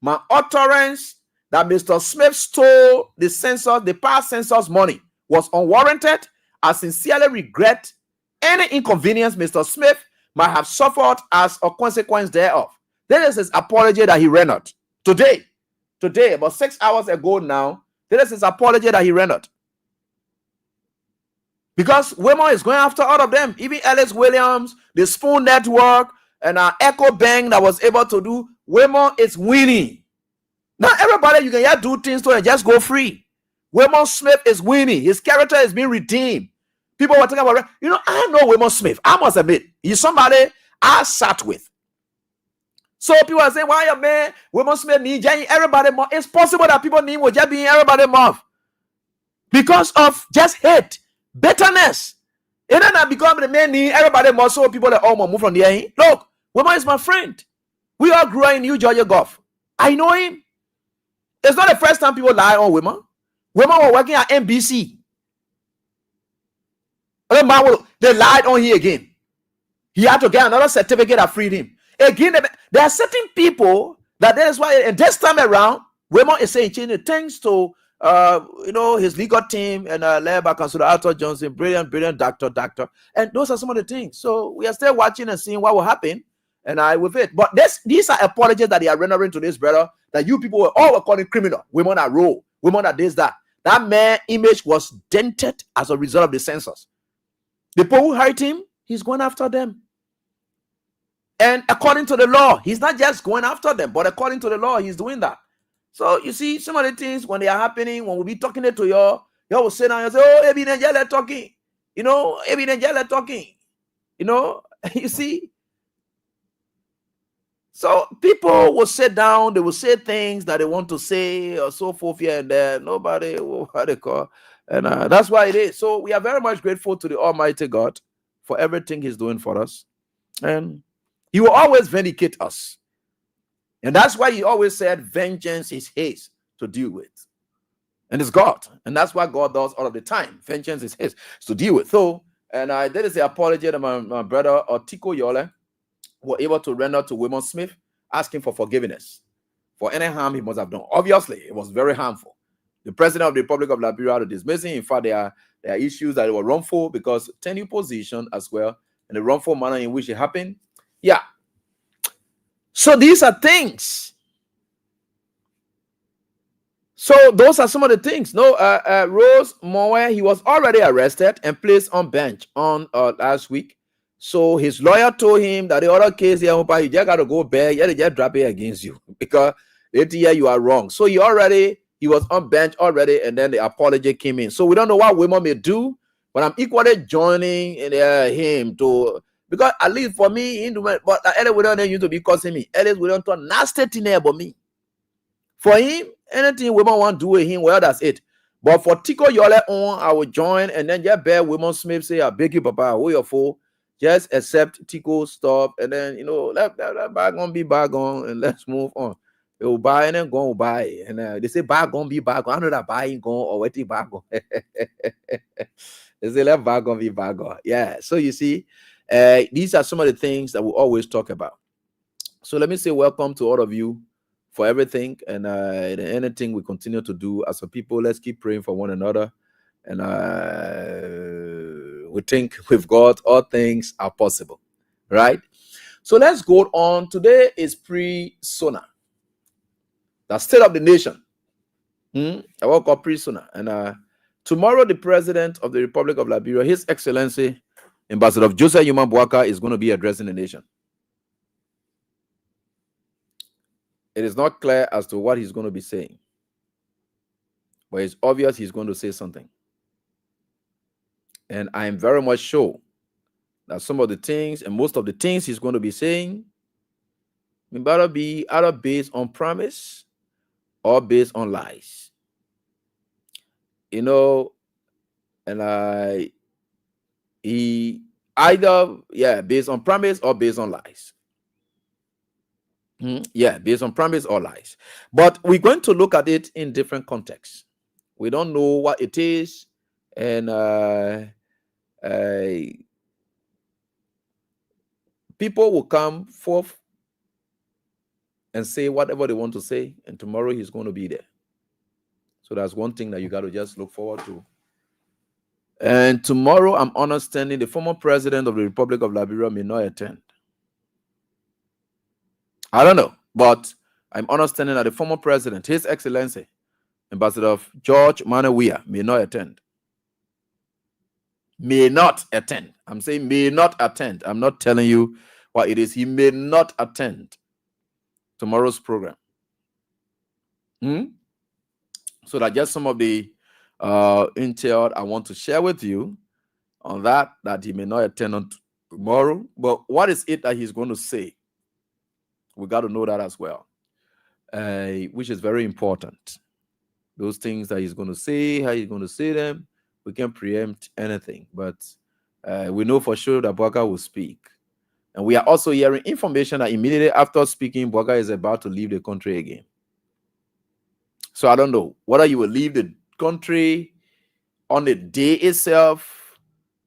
My utterance that Mr. Smith stole the past census money was unwarranted. I sincerely regret any inconvenience Mr. Smith might have suffered as a consequence thereof." This is his apology that he rendered today, about 6 hours ago now. This is his apology that he rendered. Because Wilmot is going after all of them, even Alex Williams, the Spoon Network, and Echo Bank that was able to do. Wilmot is winning. Not everybody you can just do things to and just go free. Wilmot Smith is winning. His character is being redeemed. People were talking about, I know Wilmot Smith. I must admit, he's somebody I sat with. So people are saying, why your man, Wilmot Smith need everybody more? It's possible that people need will just be in everybody more because of just hate, bitterness. It ain't not become the man need everybody more, so people that all move from the air. Look, Wilmot is my friend. We all grew up in New Georgia Gulf. I know him. It's not the first time people lie on women. Women were working at NBC. They lied on him again. He had to get another certificate that freed him. Again, there are certain people that is why, and this time around, women is saying, thanks to his legal team and led by Councilor Arthur Johnson, brilliant doctor. And those are some of the things. So we are still watching and seeing what will happen. And with it. But these are apologies that they are rendering to this brother, that you people were all calling criminal. Women are raw. Women are this, that. That man's image was dented as a result of the census. The people who hired him, he's going after them. And according to the law, he's not just going after them, but according to the law, he's doing that. So you see, some of the things when they are happening, when we'll be talking it to y'all will sit down and say, oh, Ebi Nigella talking. Ebi Nigella talking. You see. So people will sit down, they will say things that they want to say or so forth here and there. Nobody will what they call. And that's why it is. So we are very much grateful to the Almighty God for everything he's doing for us. And he will always vindicate us. And that's why he always said, vengeance is his to deal with. And it's God. And that's what God does all of the time. Vengeance is his to deal with. So, and I did say apology to my brother Otiko Yole were able to render to Wilmot Smith, asking for forgiveness for any harm he must have done. Obviously, it was very harmful. The president of the Republic of Liberia to dismiss him. In fact, there are issues that were wrongful because tenure position as well, and the wrongful manner in which it happened. Yeah. So these are things. So those are some of the things. Rose Moe, he was already arrested and placed on bench on last week. So his lawyer told him that the other case here, you just got to go back. Yeah, they just drop it against you because you are wrong. So he was on bench already, and then the apology came in. So we don't know what women may do, but I'm equally joining him to, because at least for me, but we don't need you to be causing me. At least we don't talk nasty thing about me. For him, anything women want to do with him, well, that's it. But for Tiko Yole on, I will join, and then just bear Women Smith say, I beg you, Papa, who you're for. Just accept Tico's stuff, and then let bygone be bygone, and let's move on. They will buy and then go buy, and they say bygone be bygone. I know that buying gone or waiting bygone. They say let bygone be bygone. Yeah. So you see, these are some of the things that we always talk about. So let me say welcome to all of you for everything, and anything we continue to do as a people. Let's keep praying for one another, and we think with God, all things are possible, right? So let's go on. Today is Pre-Sona, the state of the nation. I woke up Pre-Sona, and tomorrow the president of the Republic of Liberia, His Excellency Ambassador Joseph Yuma Boaka, is going to be addressing the nation. It is not clear as to what he's going to be saying, but it's obvious he's going to say something. And I am very much sure that some of the things and most of the things he's going to be saying better be either based on promise or based on lies. And he either based on promise or based on lies. Based on promise or lies. But we're going to look at it in different contexts. We don't know what it is, and people will come forth and say whatever they want to say, and tomorrow he's going to be there. So that's one thing that you got to just look forward to. And tomorrow, I'm understanding the former president of the Republic of Liberia may not attend. I don't know, but I'm understanding that the former president, His Excellency, Ambassador George Manawia, may not attend. May not attend. I'm saying may not attend. I'm not telling you what it is. He may not attend tomorrow's program. So that just some of the intel I want to share with you on that he may not attend on tomorrow. But what is it that he's going to say? We got to know that as well, which is very important. Those things that he's going to say, how he's going to say them, we can preempt anything. But we know for sure that Boaka will speak. And we are also hearing information that immediately after speaking, Boaka is about to leave the country again. So I don't know whether you will leave the country on the day itself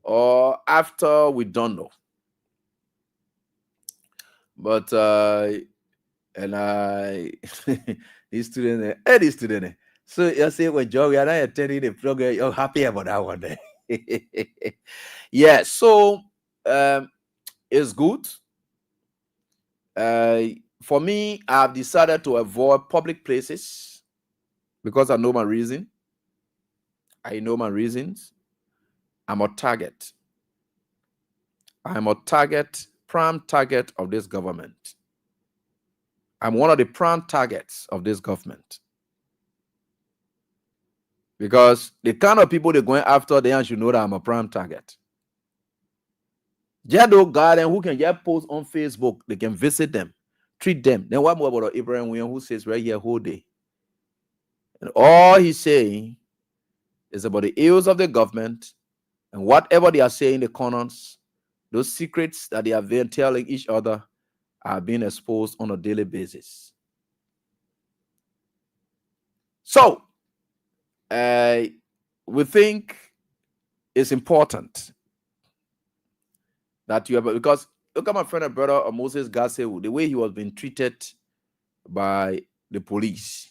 or after, we don't know. But and I this student, this student. So you say when Joe, we are not attending the program, you're happy about that one day. Yeah, so it's good. For me, I've decided to avoid public places because I know my reason. I know my reasons. I'm a target. I'm a target, prime target of this government. I'm one of the prime targets of this government. Because the kind of people they're going after, they should know that I'm a prime target. Jado Garden, who can just post on Facebook, they can visit them, treat them. Then what more about Abraham William, who says right here whole day? And all he's saying is about the ills of the government and whatever they are saying in the corners, those secrets that they are there telling each other are being exposed on a daily basis. So, we think it's important that you have, because look at my friend and brother Moses Gasewu, the way he was being treated by the police.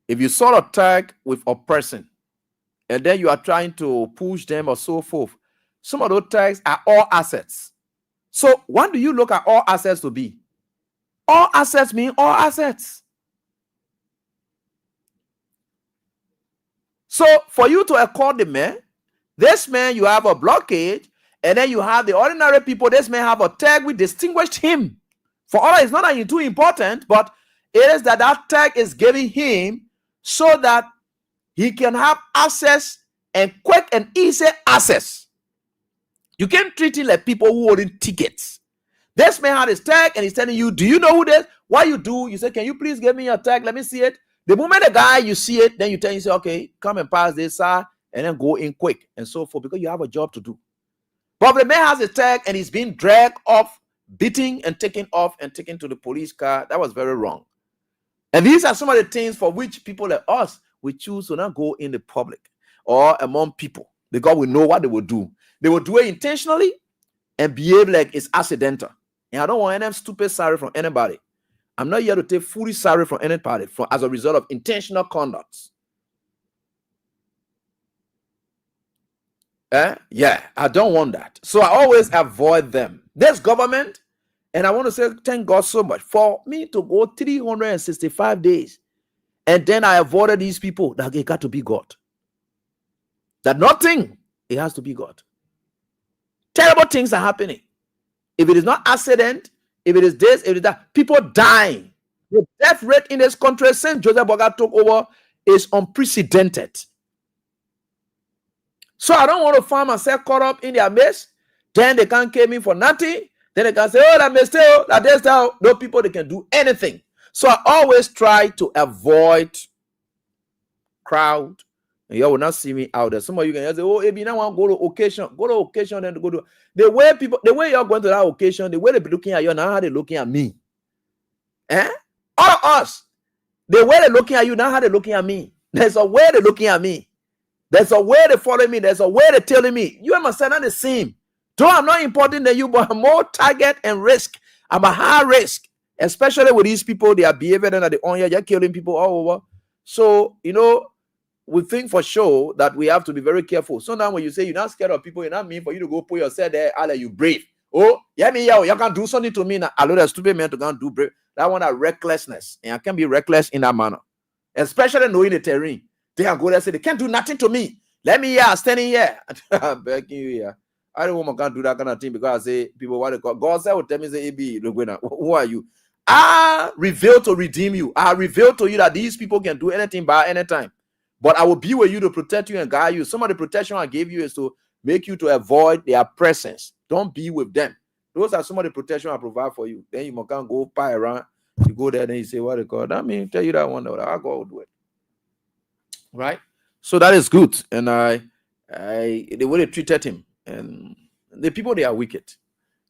If you sort of tag with a person and then you are trying to push them or so forth, some of those tags are all assets. So what do you look at all assets to be? All assets mean all assets. So for you to accord the man, this man, you have a blockade, and then you have the ordinary people. This man have a tag which distinguished him. For all, it's not that he's too important, but it is that that tag is giving him so that he can have access and quick and easy access. You can't treat him like people who holding tickets. This man had his tag and he's telling you, do you know who this? What you do? You say, can you please give me your tag? Let me see it. The moment the guy you see it, then you tell him, say, okay, come and pass this side, and then go in quick and so forth, because you have a job to do. But the man has a tag and he's being dragged off, beating and taken off and taken to the police car. That was very wrong. And these are some of the things for which people like us, we choose to not go in the public or among people, because we know what they will do. They will do it intentionally and behave like it's accidental. And I don't want any stupid sorry from anybody. I'm not here to take foolish sorry from anybody as a result of intentional conduct. Yeah, I don't want that. So I always avoid them. This government, and I want to say thank God so much for me to go 365 days. And then I avoided these people that it got to be God. That nothing, it has to be God. Terrible things are happening. If it is not accident, if it is this, if it is that, people dying. The death rate in this country since Joseph Boga took over is unprecedented. So I don't want to find myself caught up in their mess. Then they can't came in for nothing. Then they can say, oh, that mistake, that this, that. No people, they can do anything. So I always try to avoid crowd. And you will not see me out there. Some of you can say, oh, if you don't want to go to occasion, then go to the way people, the way you're going to that occasion, the way they be looking at you, now how they looking at me. All of us, the way they're looking at you, now how they're looking at me. There's a way they're looking at me. There's a way they follow me. There's a way they're telling me. You and my son are the same. Though I'm not important than you, but I'm more target and risk. I'm a high risk, especially with these people. They are behaving and they're on here, you're killing people all over. So, you know, we think for sure that we have to be very careful. So now when you say you're not scared of people, you're not mean for you to go put yourself there, I'll let you brave. Oh, yeah, me, you can't do something to me now. I know that stupid man to go and do brave. That one is recklessness. And I can't be reckless in that manner. Especially knowing the terrain. They can go there and say, they can't do nothing to me. Let me here, standing here. I'm begging you here. I don't want to do that kind of thing because I say, people want to call. God said, tell me, say, AB, who are you? I reveal to redeem you. I reveal to you that these people can do anything by any time. But I will be with you to protect you and guide you. Some of the protection I gave you is to make you to avoid their presence. Don't be with them. Those are some of the protection I provide for you. Then you can't go pie around. You go there and you say, what they call that? Mean tell you that one. I'll go do it. Right? So that is good. And the way they treated him. And the people, they are wicked.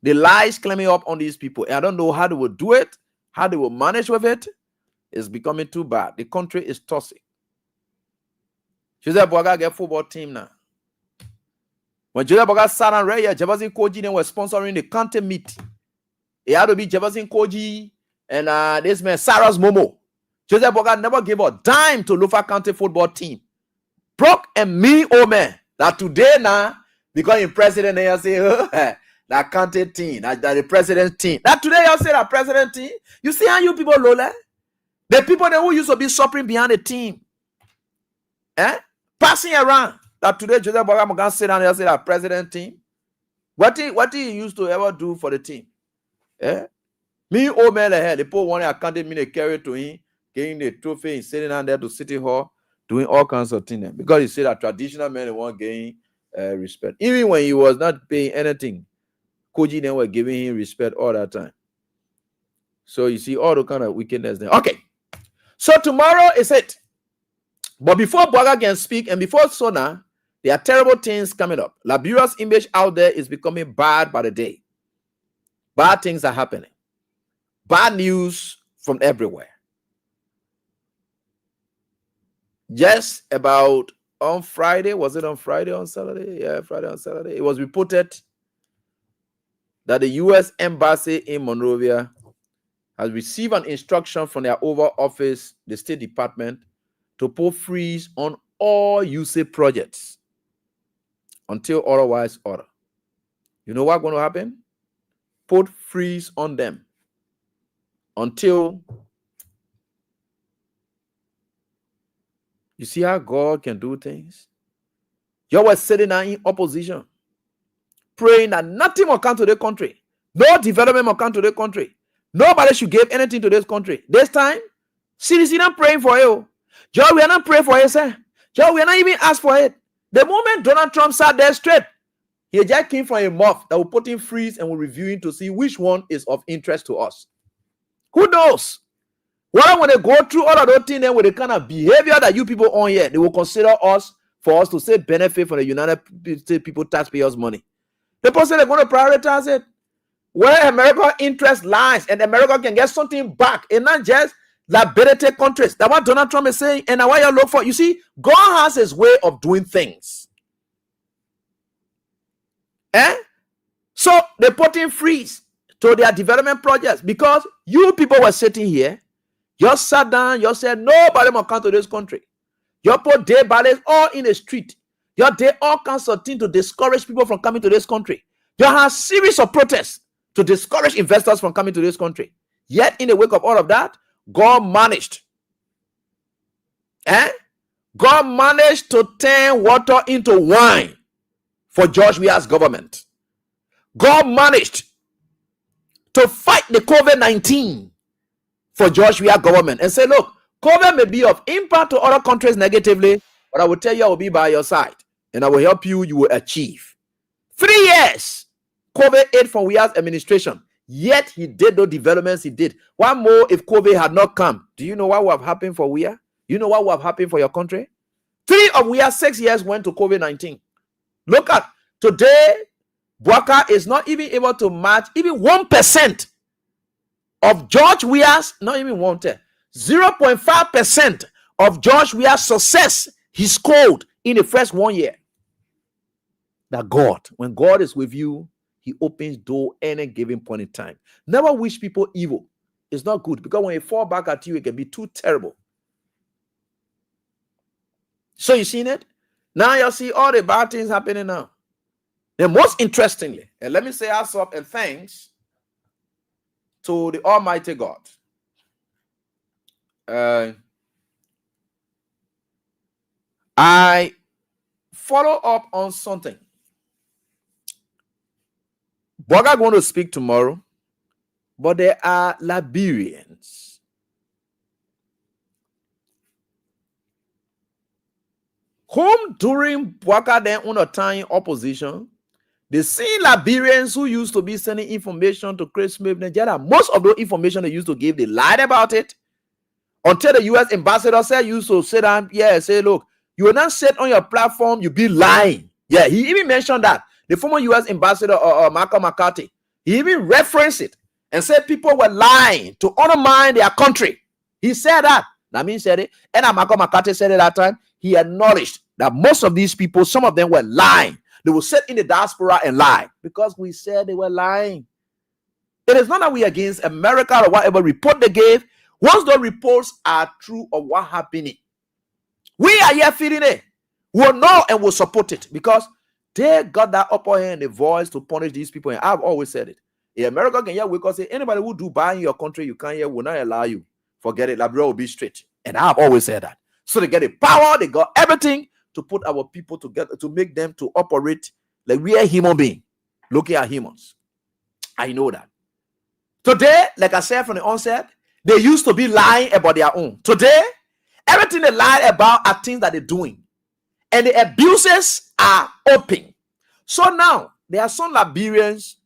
The lies climbing up on these people. And I don't know how they will do it, how they will manage with it. is becoming too bad. The country is toxic. Joseph Boaga get football team now. When Joseph Boaga sat on right here, Jefferson Koji then was sponsoring the county meet. It had to be Jefferson Koji and this man Sarah's Momo. Joseph Boaga never gave a dime to Lofa County football team. Broke and me, oh man, that today now, because in president, they say, that county team, that the president team. That today, you say that president team. You see how you people, Lola? The people that who used to be suffering behind the team. Passing around. That today, Joseph Boaga Mogan sit down and say that president team. What he used to ever do for the team? Me, old man, the poor one, I can't me they carry to him, getting the trophy, and sitting down there to City Hall, doing all kinds of things. Because he said that traditional men won't gain respect. Even when he was not paying anything, Koji then were giving him respect all that time. So you see all the kind of wickedness there. Okay. So tomorrow is it. But before Boaga can speak and before Sona, there are terrible things coming up. Liberia's image out there is becoming bad by the day. Bad things are happening. Bad news from everywhere. Just about on Friday, was it on Friday, on Saturday? Yeah, Friday, on Saturday. It was reported that the U.S. Embassy in Monrovia has received an instruction from their Oval Office, the State Department, to put freeze on all USAID projects until otherwise ordered. You know what's going to happen? Put freeze on them until you see how God can do things. You were sitting there in opposition, praying that nothing will come to the country, no development will come to the country, nobody should give anything to this country. This time, CDC not praying for you. Joe, we are not praying for it, sir. Joe, we are not even asked for it. The moment Donald Trump sat there straight, he just came from a mob that will put in freeze and will review him to see which one is of interest to us. Who knows? Well, when they go through all of those things, then with the kind of behavior that you people on here, they will consider us for us to say benefit from the United States people taxpayers' money. The person they're going to prioritize it where America's interest lies, and America can get something back, and not just liability countries. That's what Donald Trump is saying, and what you look for. You see, God has his way of doing things. So they put in freeze to their development projects because you people were sitting here. You sat down, you said nobody will come to this country. You put day ballots all in the street. You did all kinds of things to discourage people from coming to this country. You had a series of protests to discourage investors from coming to this country. Yet, in the wake of all of that, God managed. God managed to turn water into wine for George Weah's government. God managed to fight the COVID-19 for George Weah's government and say, look, COVID may be of impact to other countries negatively, but I will tell you I will be by your side and I will help you, you will achieve. 3 years, COVID aid from Weah's administration, yet he did those developments he did. One more, if COVID had not come, do you know what would have happened for Weah? You know what would have happened for your country? 3 of Weah's 6 years went to COVID-19. Look at, today, Boaga is not even able to match even 1% of George Weah's, not even 0.5% of George Weah's success he scored in the first 1 year. That God, when God is with you, he opens door any given point in time. Never wish people evil. It's not good because when it fall back at you, it can be too terrible. So you seen it? Now you see all the bad things happening now. And most interestingly, and let me say us up and thanks to the Almighty God. I follow up on something. Boaga going to speak tomorrow, but there are Liberians whom during Boaga then on a time opposition, the same Liberians who used to be sending information to Chris Smith, Nigeria, most of the information they used to give, they lied about it until the U.S. ambassador said, used to sit down, say, look, you will not sit on your platform, you be lying. Yeah, he even mentioned that. The former U.S. ambassador, Michael McCarthy, he even referenced it and said people were lying to undermine their country. He said that. Namin said it. And Malcolm McCarthy said it that time. He acknowledged that most of these people, some of them were lying. They will sit in the diaspora and lie because we said they were lying. It is not that we are against America or whatever report they gave. Once the reports are true of what happened, we are here feeding it. We'll know and we'll support it because they got that upper hand, the voice to punish these people. And I've always said it. If America can hear we can say anybody who do buy in your country, you can't hear, will not allow you. Forget it. Liberia will be straight. And I've always said that. So they get the power, they got everything to put our people together, to make them to operate like we are human beings, looking at humans. I know that. Today, like I said from the onset, they used to be lying about their own. Today, everything they lie about are things that they're doing. And the abuses are open. So now, there are some Liberians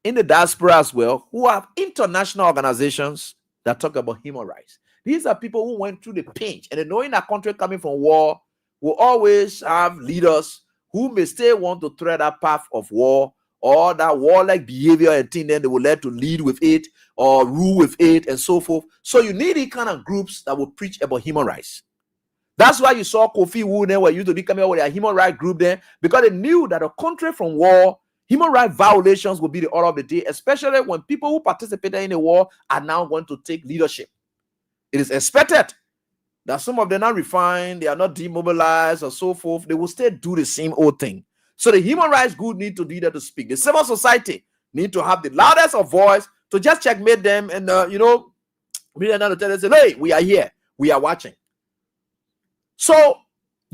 in the diaspora as well who have international organizations that talk about human rights. These are people who went through the pinch, and they know in a country coming from war, will always have leaders who may still want to tread that path of war or that warlike behavior and thing, then they will let to lead with it or rule with it and so forth. So you need these kind of groups that will preach about human rights. That's why you saw Kofi Wu there were used to be coming out with a human rights group there, because they knew that a country from war, human rights violations will be the order of the day, especially when people who participated in the war are now going to take leadership. It is expected that some of them are refined, they are not demobilized or so forth. They will still do the same old thing. So the human rights group need to be there to speak. The civil society need to have the loudest of voice to just checkmate them and, be another tell them, say, hey, we are here. We are watching. So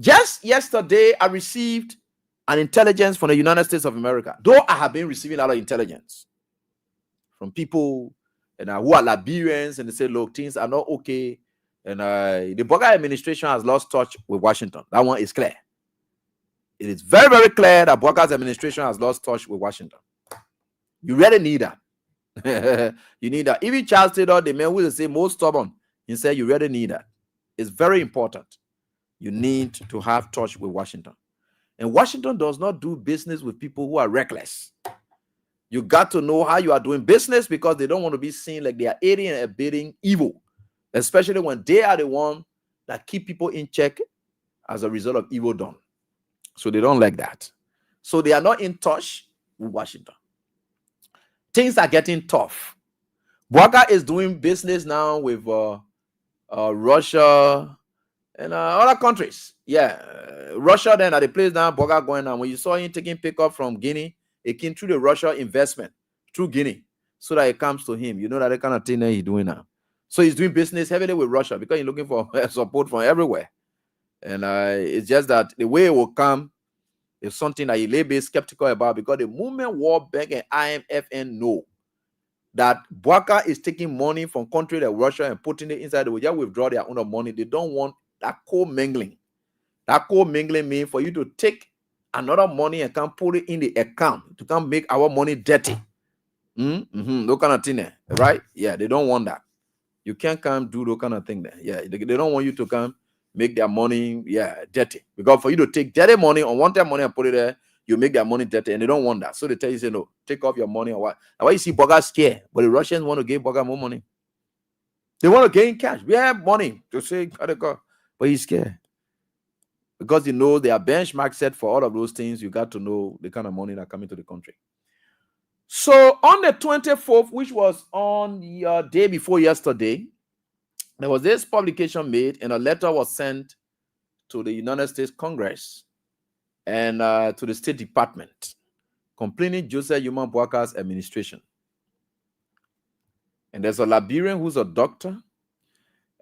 just yesterday, I received an intelligence from the United States of America, though I have been receiving a lot of intelligence from people who are Liberians, and they say, look, things are not okay. And the Boga administration has lost touch with Washington. That one is clear. It is very, very clear that Boga's administration has lost touch with Washington. You really need that. You need that. Even Charles Taylor, the man who is the most stubborn, he said, you really need that. It's very important. You need to have touch with Washington. And Washington does not do business with people who are reckless. You got to know how you are doing business because they don't want to be seen like they are aiding and abetting evil, especially when they are the one that keep people in check as a result of evil done. So they don't like that. So they are not in touch with Washington. Things are getting tough. Boga is doing business now with Russia and other countries. Yeah, Russia then at the place now, Boga going on. When you saw him taking pickup from Guinea, it came through the Russia investment through Guinea so that it comes to him. You know that the kind of thing that he's doing now. So he's doing business heavily with Russia because he's looking for support from everywhere. And it's just that the way it will come is something that he may be skeptical about because the moment World Bank and IMF know that Boga is taking money from country like Russia and putting it inside, they will just withdraw their own money. They don't want that co-mingling. That co-mingling means for you to take another money and can put it in the account to come make our money dirty. Those kind of thing there, right? Yeah, they don't want that. You can't come do those kind of thing there. Yeah, they don't want you to come make their money, dirty. Because for you to take dirty money, unwanted money and put it there, you make their money dirty, and they don't want that. So they tell you, say, no, take off your money or what. Now why you see Boga scared, but the Russians want to give Boga more money. They want to gain cash. We have money to say, but he's scared. Because you know there are benchmarks set for all of those things. You got to know the kind of money that come into the country. So on the 24th, which was on the day before yesterday, there was this publication made and a letter was sent to the United States Congress and to the State Department complaining Joseph Yuma Boaka's administration. And there's a Liberian who's a doctor.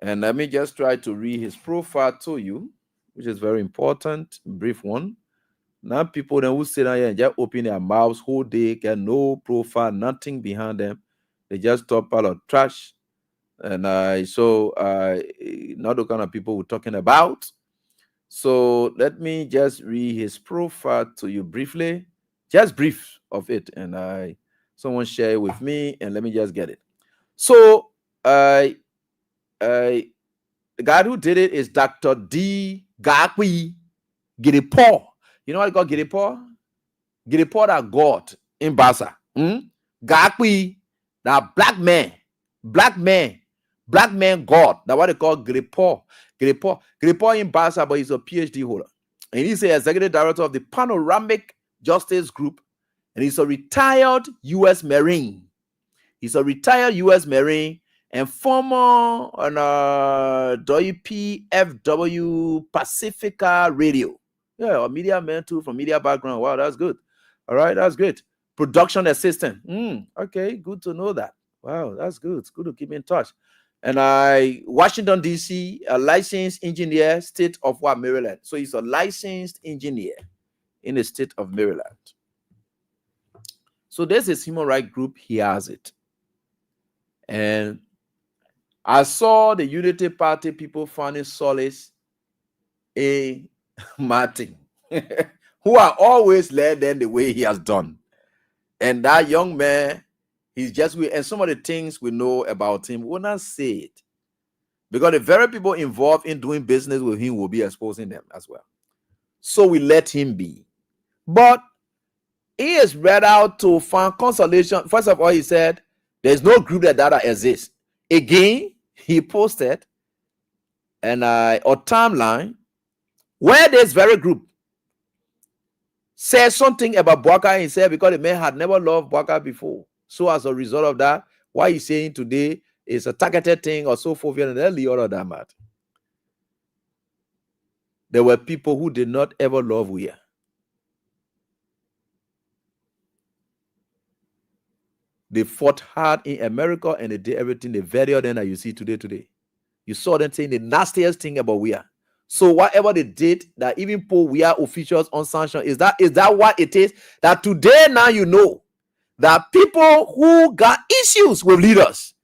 And let me just try to read his profile to you, which is very important, brief one. Now people then who sit down here and just open their mouths whole day, get no profile, nothing behind them. They just talk a lot of trash. And not the kind of people we're talking about. So let me just read his profile to you briefly, just brief of it. And someone share it with me and let me just get it. So the guy who did it is Dr. D. Gakwi Giripo. You know what I call Giripo? Giripo that God in Basa. Gakwi, that black man Black man God. That's what they call Grippo. Grippo in Barca, but he's a PhD holder. And he's the executive director of the Panoramic Justice Group. And he's a retired U.S. Marine. He's a retired U.S. Marine and former on WPFW Pacifica Radio. Yeah, a media man too, from media background. Wow, that's good. All right, that's great. Production assistant. Okay, good to know that. Wow, that's good. It's good to keep in touch. And Washington, D.C., a licensed engineer, state of Maryland. So he's a licensed engineer in the state of Maryland. So there's this human rights group. He has it. And I saw the Unity Party people finding solace in Martin, who are always led them the way he has done. And that young man, he's just with, and some of the things we know about him, we will not say it. Because the very people involved in doing business with him will be exposing them as well. So we let him be. But he is read out to find consolation. First of all, he said, there's no group that exists. Again, he posted a timeline where this very group says something about Bwaka. He said because the man had never loved Bwaka before. So as a result of that, what he's saying today is a targeted thing or so forth. And then the other than that, there were people who did not ever love Weah. They fought hard in America and they did everything, the very thing that you see today. You saw them saying the nastiest thing about Weah. So whatever they did, that even put Weah officials on sanction, is that what it is? That today now you know that people who got issues with leaders,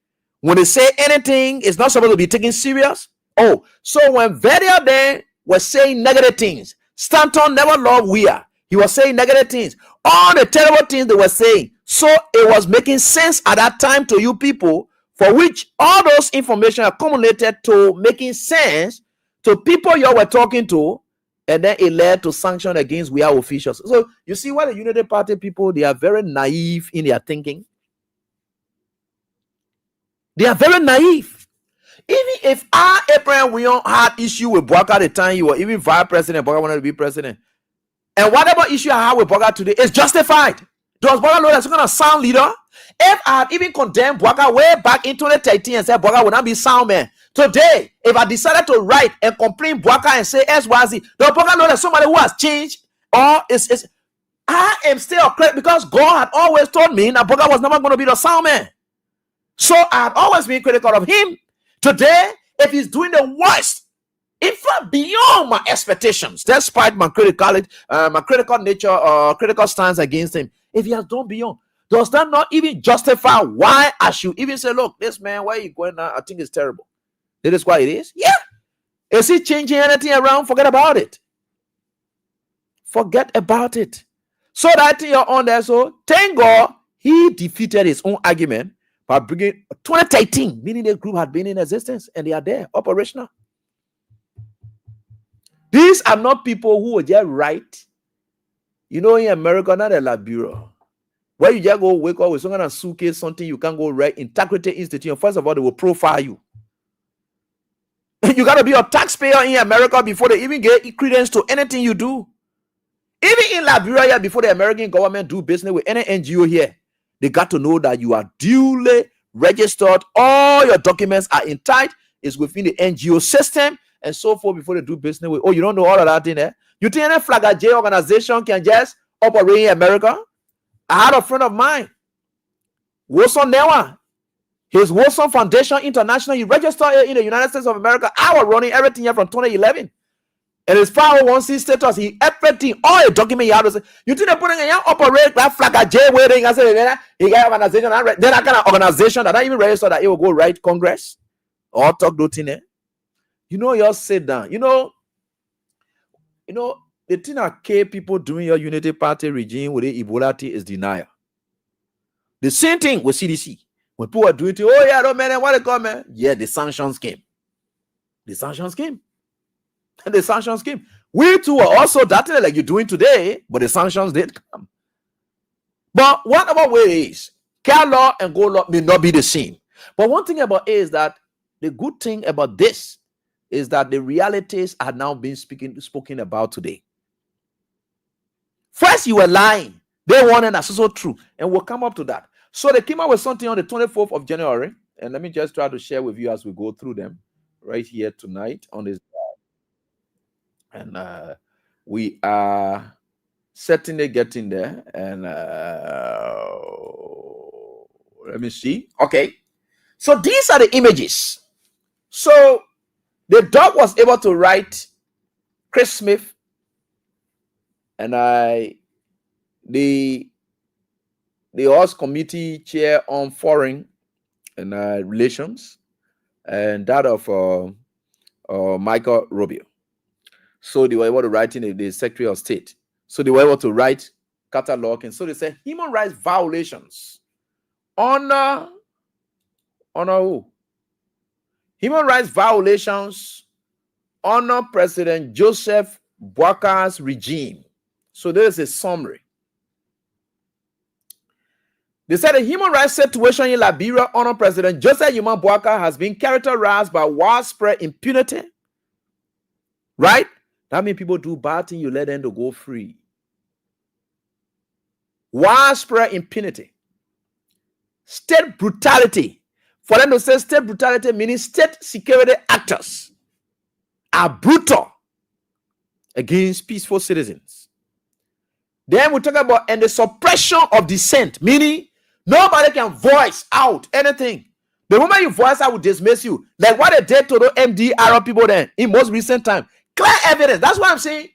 when they say anything, it's not supposed to be taken serious. Oh, so when Vedia then was saying negative things, Stanton never loved Weah. He was saying negative things. All the terrible things they were saying. So it was making sense at that time to you people, for which all those information accumulated to making sense to people you were talking to, and then it led to sanction against Weah officials. So you see why the Unity Party people, they are very naive in their thinking. They are very naive. Even if Abraham Weah had issue with Bwaka at the time you were even vice president, Bwaka wanted to be president, and whatever issue I have with Bwaka today is justified. Does Bwaka know that's going to sound leader? If I had even condemned Bwaka way back in 2013 and said Bwaka would not be sound man, today, if I decided to write and complain Bwaka and say SYZ, does Bwaka know that somebody who has changed? Or is I am still a credit because God had always told me that Bwaka was never going to be the sound man. So I have always been critical of him. Today, if he's doing the worst, in fact, beyond my expectations, despite my critical nature, critical stance against him, if he has done beyond, does that not even justify why I should even say, look, this man, where you going now? I think it's terrible. That is why it is. Yeah. Is he changing anything around? Forget about it. Forget about it. So that thing you're on there. So thank God he defeated his own argument by bringing 2013, meaning the group had been in existence and they are there, operational. These are not people who will just write. You know, in America, not a lab bureau. Where you just go wake up with some kind of suitcase, something you can go write. Integrity Institute. First of all, they will profile you. You got to be a taxpayer in America before they even get credence to anything you do. Even in Liberia, before the American government do business with any NGO here, they got to know that you are duly registered. All your documents are intact. It's within the NGO system and so forth before they do business with. Oh, you don't know all of that in there? You think any Flag J organization can just operate in America? I had a friend of mine, Wilson Newa. His Wilson Foundation International, he registered in the United States of America. I was running everything here from 2011. And his 501c status, he everything, all the document he had to say. You think they're putting in operate that Flag J waiting? I said, he got an organization, then I got an organization that I even registered that it will go write Congress or talk to Tine. You know, you all sit down. You know, the thing that keep people doing your Unity Party regime with the Ebola thing is denial. The same thing with CDC. When people are doing it, oh yeah, don't man, what they call man? Yeah, the sanctions came. The sanctions came. And the sanctions came. We too are also that like you're doing today, but the sanctions did come. But whatever way it is, care law and go law may not be the same. But one thing about it is that the good thing about this is that the realities are now being spoken about today. First, you were lying. They wanted that's also true. And we'll come up to that. So they came out with something on the 24th of January. And let me just try to share with you as we go through them right here tonight on this. And we are certainly getting there. And let me see. Okay. So these are the images. So the dog was able to write Chris Smith and the House Committee Chair on Foreign and Relations, and that of Michael Rubio. So they were able to write in the Secretary of State. So they were able to write catalog, and so they said human rights violations. Honor who? Human rights violations honor President Joseph Boakar's regime. So there is a summary. They said the human rights situation in Liberia under President Joseph Boakar has been characterized by widespread impunity. Right? That means people do bad things, you let them to go free. Widespread impunity. State brutality. For them to say state brutality meaning state security actors are brutal against peaceful citizens. Then we talk about and the suppression of dissent, meaning nobody can voice out anything. The moment you voice out will dismiss you. Like what they did to the MD Arab people then in most recent time. Clear evidence. That's what I'm saying.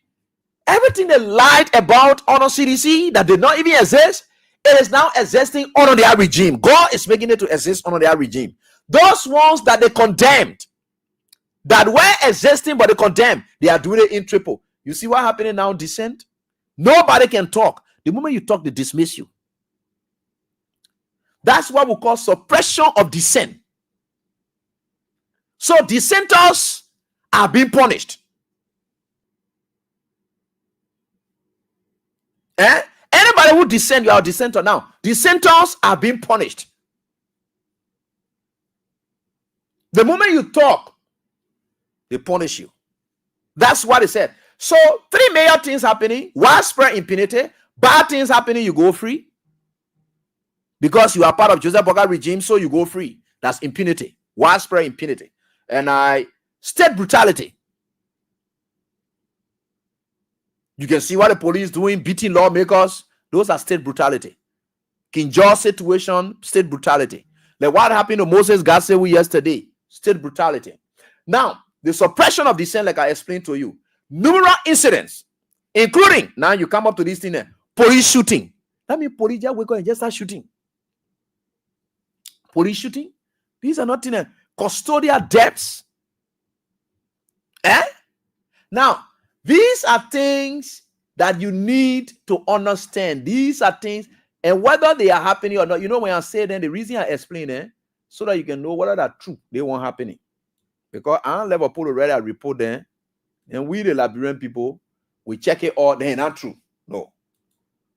Everything they lied about under CDC that did not even exist, it is now existing under their regime. God is making it to exist under their regime. Those ones that they condemned, that were existing but they condemned, they are doing it in triple. You see what happening now? Dissent. Nobody can talk. The moment you talk, they dismiss you. That's what we call suppression of dissent. So dissenters are being punished. Anybody who dissent, you are a dissenter now. Dissenters are being punished. The moment you talk, they punish you. That's what it said. So, three major things happening: widespread impunity, bad things happening, you go free. Because you are part of Joseph Boakar's regime, so you go free. That's impunity, widespread impunity. And state brutality. You can see what the police doing, beating lawmakers. Those are state brutality. King George situation, state brutality. Like what happened to Moses Gasewu yesterday, state brutality. Now, the suppression of dissent, like I explained to you, numerous incidents, including, now you come up to this thing there, police shooting. That means police just wake up and just start shooting. Police shooting. These are not in a custodial debts. Now, these are things that you need to understand. These are things, and whether they are happening or not, you know, when I say then the reason I explain so that you can know whether they're true, they won't happening. Because I don't level put already a report there, and we the Liberian people, we check it all, they're not true. No.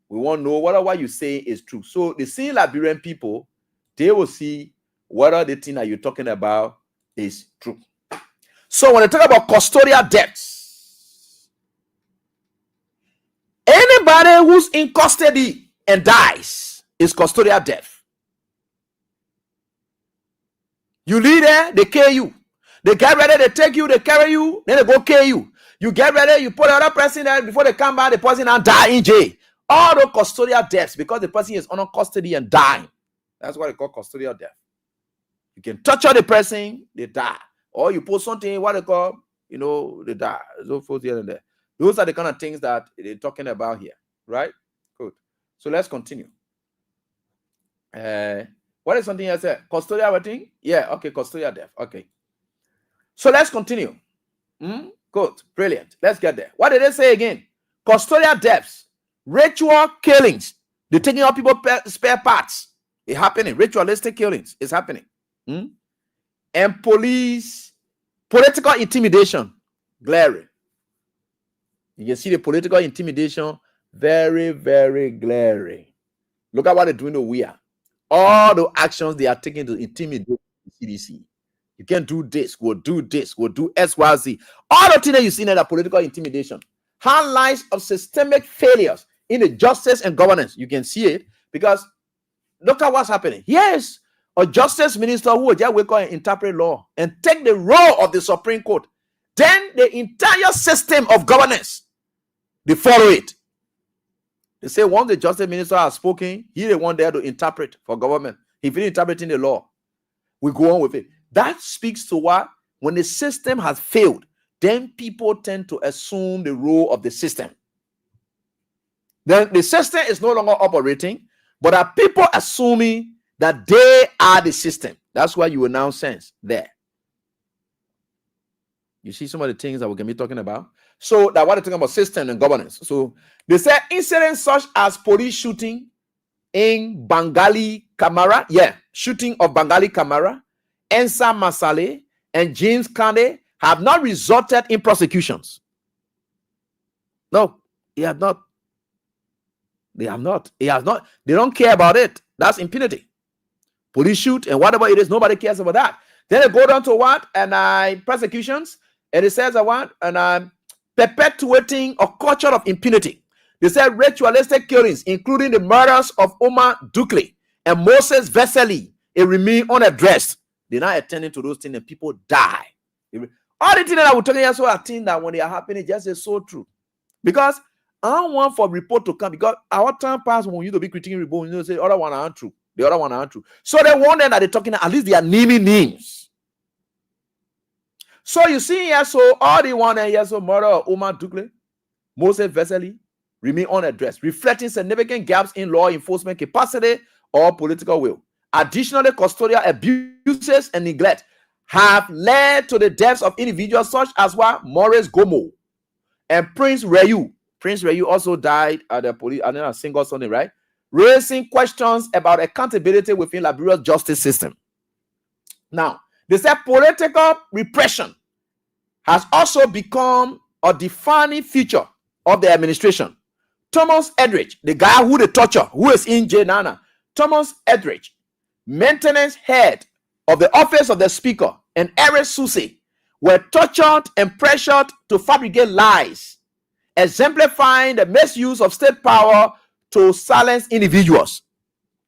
We want to know whether what you say is true. So the same Liberian people, they will see whether the thing that you're talking about is true. So when they talk about custodial debts, anybody who's in custody and dies is custodial death. You leave there, they kill you. They get ready, they take you, they carry you, then they go kill you. You get ready, you put another person there before they come back, the person and die in jail. All the custodial deaths because the person is under custody and dying. That's what they call custodial death. You can torture the person, they die. Or you put something, what they call, they die. So forth here and there. Those are the kind of things that they're talking about here, right? Good. So let's continue. What is something else? Custodial thing? Yeah, okay, custodial death. Okay. So let's continue. Good, brilliant. Let's get there. What did they say again? Custodial deaths, ritual killings. They're taking out people's spare parts. It's happening. Ritualistic killings is happening. And political intimidation, glaring. You can see the political intimidation, very, very glaring. Look at what they're doing to we are. All the actions they are taking to intimidate the CDC. You can't do this. We'll do this. We'll do XYZ. All the things that you see in the political intimidation. Highlights of systemic failures in the justice and governance. You can see it because look at what's happening. Yes, a justice minister who will just wake up and interpret law and take the role of the Supreme Court. Then the entire system of governance, they follow it. They say once the justice minister has spoken, he the one there to interpret for government. If he's interpreting the law, we go on with it. That speaks to what? When the system has failed, then people tend to assume the role of the system. Then the system is no longer operating, but are people assuming that they are the system. That's why you will now sense there. You see some of the things that we're going to be talking about. So that what they're talking about system and governance. So they say incidents such as police shooting in Bengali Kamara, shooting of Bengali Kamara, Ensa Masale, and James Kande have not resulted in prosecutions. No, he have not. They have not. He has not. They don't care about it. That's impunity. Police shoot and whatever it is, nobody cares about that. Then they go down to what? And persecutions. And it says what? And perpetuating a culture of impunity. They said ritualistic killings, including the murders of Omar Dukle and Moses Vesely, it remain unaddressed. They're not attending to those things and people die. All the things that I was talking about, so I think that when they are happening, just is so true. Because I don't want for report to come because our time pass when you to be critiquing report, you know, say the other one aren't true. The other one aren't true. So they want them that they're talking, at least they are naming names. So you see here, so all the one here, so murder of Omar Dukle, Moses Vesely, remain unaddressed, reflecting significant gaps in law enforcement capacity or political will. Additionally, custodial abuses and neglect have led to the deaths of individuals such as Maurice Gomo and Prince Rayu. Prince Rayu also died at the police, and then a single Sunday, right? Raising questions about accountability within Liberia's justice system. Now, they said political repression has also become a defining feature of the administration. Thomas Edridge, the guy who they torture, who is in jail now, Thomas Edridge, maintenance head of the office of the speaker, and Eric Susi were tortured and pressured to fabricate lies, exemplifying the misuse of state power to silence individuals.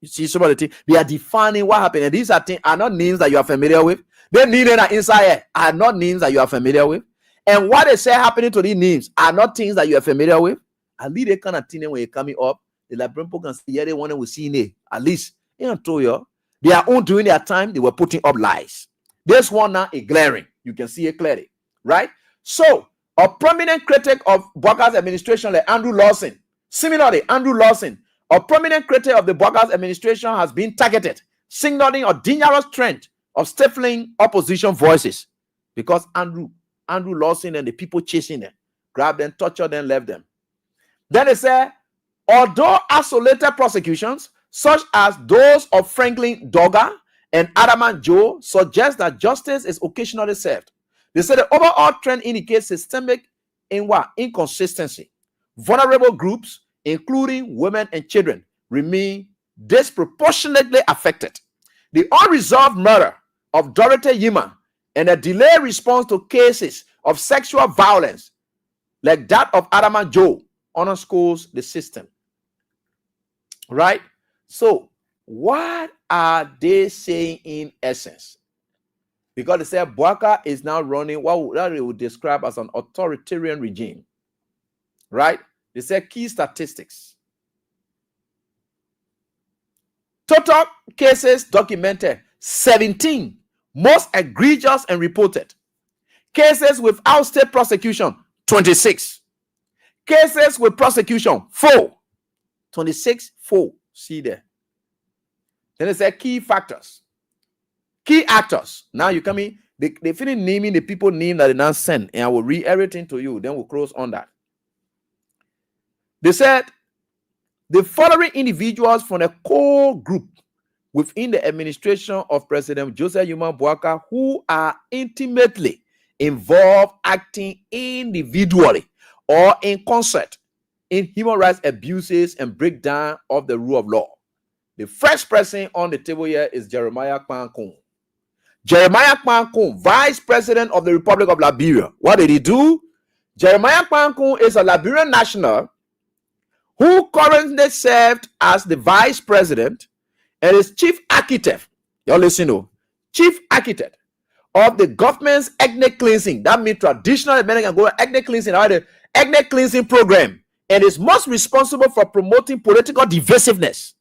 You see some of the things, they are defining what happened. And these are things are not names that you are familiar with. The names that are inside here are not names that you are familiar with. And what they say happening to these names are not things that you are familiar with. At least they kind of thing when you're coming up, the Liberian people can say, yeah, they want to see it. At least, you know, they are on during their time, they were putting up lies. This one now is glaring. You can see it clearly, right? So, a prominent critic of Bwaka's administration, like Andrew Lawson, similarly, Andrew Lawson, a prominent critic of the Bwaka's administration has been targeted, signaling a dangerous trend of stifling opposition voices because Andrew Lawson and the people chasing them grabbed them, tortured them, left them. Then they say, although isolated prosecutions, such as those of Franklin Dogger and Adaman Joe, suggest that justice is occasionally served. They say the overall trend indicates systemic inconsistency. Vulnerable groups, including women and children, remain disproportionately affected. The unresolved murder of Dorothy Yima and a delayed response to cases of sexual violence like that of Adaman Joe underscores the system. Right? So, what are they saying in essence? Because they say Bwaka is now running what they would describe as an authoritarian regime. Right? They say key statistics. Total cases documented, 17. Most egregious and reported. Cases without state prosecution, 26. Cases with prosecution, 4. 26, 4. See there. Then they say key factors. Key actors. Now you come in, they finish naming the people name that they now send, and I will read everything to you. Then we'll close on that. They said the following individuals from a core group within the administration of President Joseph Yuma Bwaka who are intimately involved acting individually or in concert in human rights abuses and breakdown of the rule of law. The first person on the table here is Jeremiah Kwankun. Jeremiah Kpankun, Vice President of the Republic of Liberia. What did he do? Jeremiah Kpankun is a Liberian national who currently served as the Vice President and is Chief Architect. Y'all listen to Chief Architect of the government's ethnic cleansing. That means traditional American go ethnic cleansing, or the ethnic cleansing program, and is most responsible for promoting political divisiveness.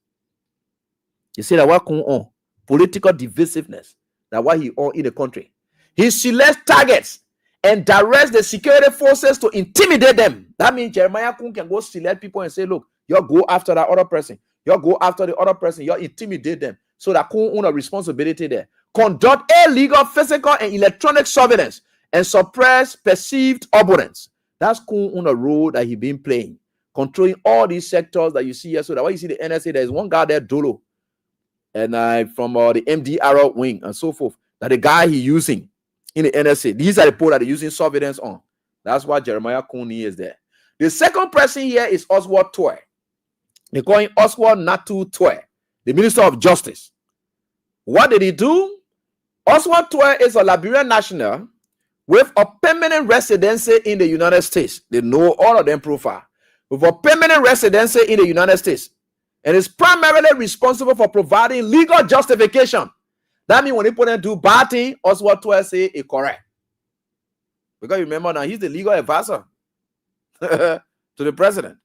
You see that what going on? Political divisiveness. That's why he on in the country. He selects targets and directs the security forces to intimidate them. That means Jeremiah Kun can go select people and say, look, you go after that other person. You go after the other person. You intimidate them. So that Kun own a responsibility there. Conduct illegal, physical, and electronic surveillance and suppress perceived opponents. That's Kun on a role that he been playing. Controlling all these sectors that you see here. So that when you see the NSA, there's one guy there, Dolo. And from the MDR wing and so forth. That the guy he using in the NSA. These are the people that are using surveillance on. That's why Jeremiah Kuni is there. The second person here is Oswald Toy. They call him Oswald Natu Toy, the Minister of Justice. What did he do? Oswald Toy is a Liberian national with a permanent residency in the United States. They know all of them profile. With a permanent residency in the United States. And is primarily responsible for providing legal justification. That means when people do bad thing, Oswald Toy say it correct. Because remember now, he's the legal advisor to the president.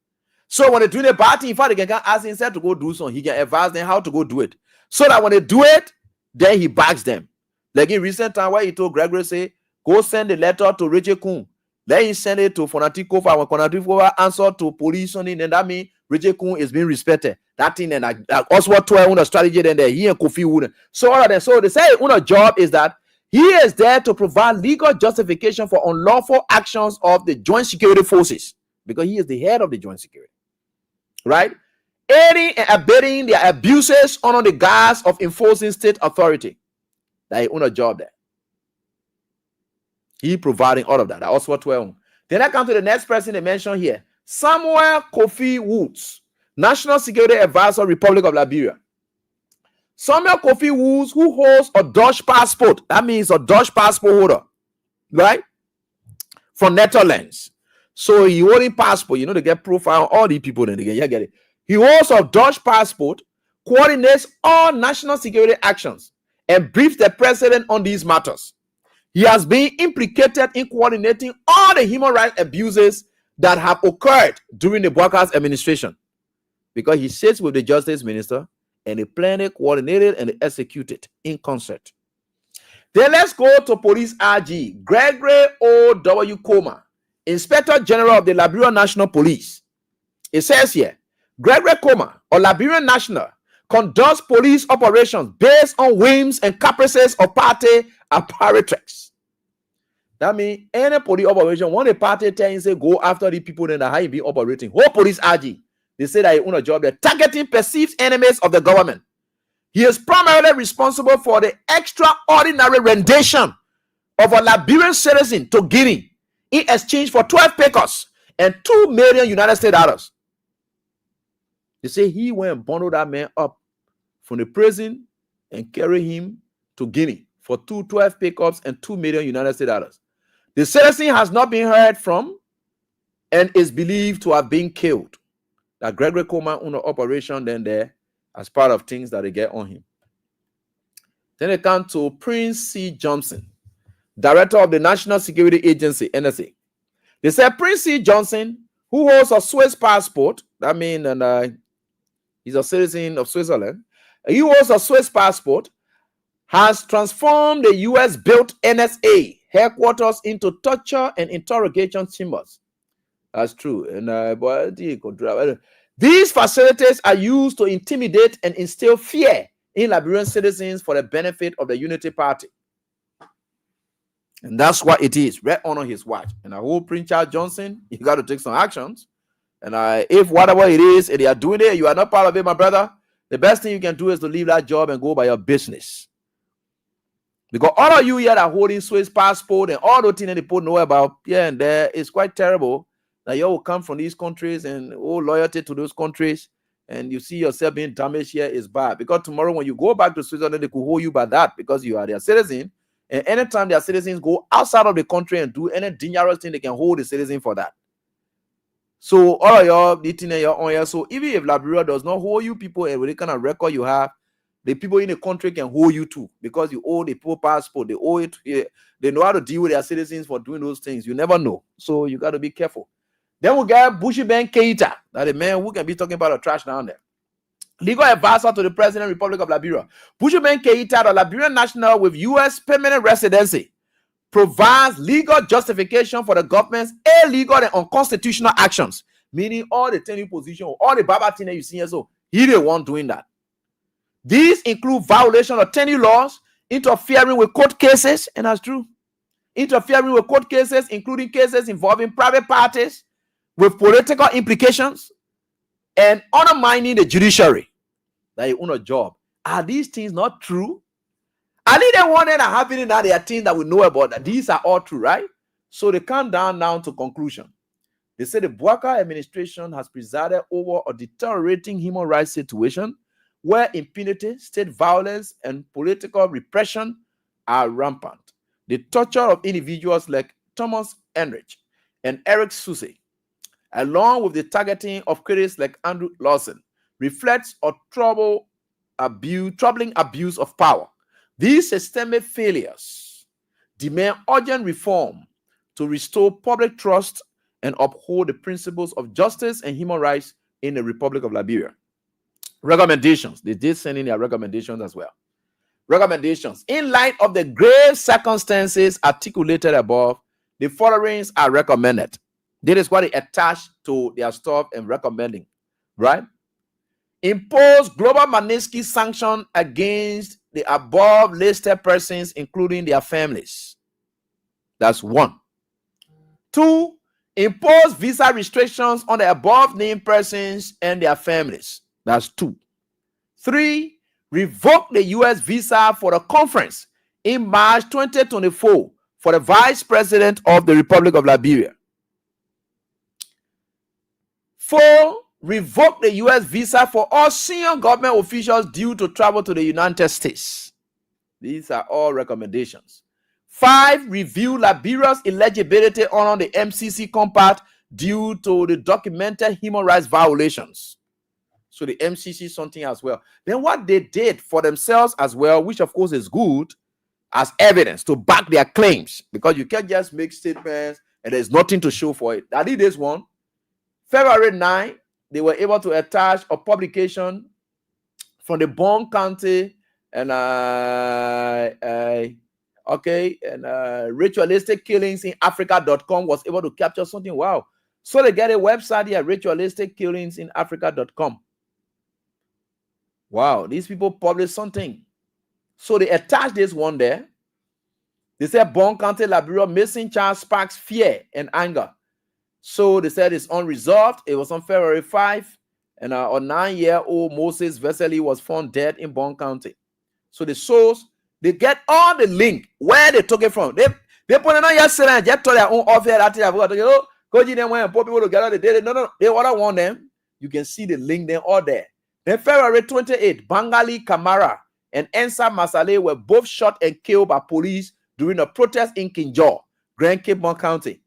So when they do the bad thing, in fact, they can ask himself to go do something. He can advise them how to go do it. So that when they do it, then he backs them. Like in recent time, where he told Gregory, say, go send the letter to Richard Kun. Then he send it to Fonatiko. When Fonatiko answer to police on it, and that means Richard Kun is being respected. That thing and Oswald Toy on a strategy, then there he and Kofi Wooden. So all of them. So they say on a job is that he is there to provide legal justification for unlawful actions of the joint security forces because he is the head of the joint security, right? Aiding and abetting their abuses under the guise of enforcing state authority. That he on a job there. He providing all of that. That Oswald Toy. Then I come to the next person they mentioned here, Samuel Kofi Woods. National Security Advisor, Republic of Liberia. Samuel Kofi Woods, who holds a Dutch passport. That means a Dutch passport holder, right? From Netherlands. So he holding passport. You know, they get profile all these people. Then they get it. He holds a Dutch passport, coordinates all national security actions, and briefs the president on these matters. He has been implicated in coordinating all the human rights abuses that have occurred during the Bouakar's administration. Because he sits with the justice minister and they planned it, coordinated, and executed in concert. Then let's go to Police RG, Gregory O.W. Koma, Inspector General of the Liberian National Police. It says here, Gregory Koma, a Liberian national, conducts police operations based on whims and caprices of party apparatus. That means any police operation, when the party tells you go after the people, then how you be operating. Whole Police RG. They say that he own a job there, targeting perceived enemies of the government. He is primarily responsible for the extraordinary rendition of a Liberian citizen to Guinea in exchange for 12 acres and $2 million United States dollars. They say he went and bundled that man up from the prison and carried him to Guinea for 12 acres and $2 million United States dollars. The citizen has not been heard from and is believed to have been killed. That Gregory Koma on the operation then there as part of things that they get on him. Then they come to Prince C. Johnson, Director of the National Security Agency, NSA. They said Prince C. Johnson, who holds a Swiss passport, that means he's a citizen of Switzerland, he holds a Swiss passport, has transformed the US-built NSA headquarters into torture and interrogation chambers. That's true. And these facilities are used to intimidate and instill fear in Liberian citizens for the benefit of the Unity Party. And that's what it is, right on his watch. And I hope Prince Charles Johnson, you got to take some actions. And if whatever it is, and they are doing it, you are not part of it, my brother, the best thing you can do is to leave that job and go by your business. Because all of you here that are holding Swiss passport and all those things that people know about here and there is quite terrible. That you will come from these countries and owe loyalty to those countries, and you see yourself being damaged here is bad. Because tomorrow when you go back to Switzerland, they could hold you by that because you are their citizen. And anytime their citizens go outside of the country and do any dangerous thing, they can hold the citizen for that. So all of y'all eating your own here. So even if Liberia does not hold you people and with the kind of record you have, the people in the country can hold you too because you owe the people passport. They owe it. They know how to deal with their citizens for doing those things. You never know. So you got to be careful. Then we got Bushi Ben Keita, that the man who can be talking about the trash down there. Legal advisor to the President Republic of Liberia. Bushi Ben Keita, the Liberian national with U.S. permanent residency, provides legal justification for the government's illegal and unconstitutional actions, meaning all the tenure position, all the Baba thing that you see here, so he the one doing that. These include violation of tenure laws, interfering with court cases, and that's true. Interfering with court cases, including cases involving private parties with political implications, and undermining the judiciary. That you own a job. Are these things not true? I need the one that are happening now. There are things that we know about that. These are all true, right? So they come down now to conclusion. They say the Bouaka administration has presided over a deteriorating human rights situation where impunity, state violence, and political repression are rampant. The torture of individuals like Thomas Enrich and Eric Susie, along with the targeting of critics like Andrew Lawson, reflects a troubling abuse of power. These systemic failures demand urgent reform to restore public trust and uphold the principles of justice and human rights in the Republic of Liberia. Recommendations. They did send in their recommendations as well. Recommendations. In light of the grave circumstances articulated above, the following are recommended. This is what they attach to their stuff and recommending, right? Impose global Magnitsky sanction against the above listed persons, including their families. That's 1. 2, impose visa restrictions on the above named persons and their families. That's 2. 3, revoke the U.S. visa for the conference in March 2024 for the Vice President of the Republic of Liberia. 4, revoke the U.S. visa for all senior government officials due to travel to the United States. These are all recommendations. 5, review Liberia's eligibility under the MCC Compact due to the documented human rights violations. So the MCC something as well. Then what they did for themselves as well, which of course is good, as evidence to back their claims, because you can't just make statements and there's nothing to show for it. I did this one. February 9, they were able to attach a publication from the Bond County and ritualistic killings in Africa.com was able to capture something. Wow. So they get a website here, ritualistic killings in Africa.com. Wow, these people published something. So they attached this one there. They said Bond County, Liberia, missing child sparks fear and anger. So they said it's unresolved. It was on February 5, and a 9-year-old Moses Vesely was found dead in Bond County. So the source, they get all the link where they took it from. They put it on yesterday and just told their own office that them when people together, they did it. No, they want them. You can see the link there all there. Then February 28, Bangali Kamara and Ensa Masale were both shot and killed by police during a protest in Kinjaw, Grand Cape Mon County.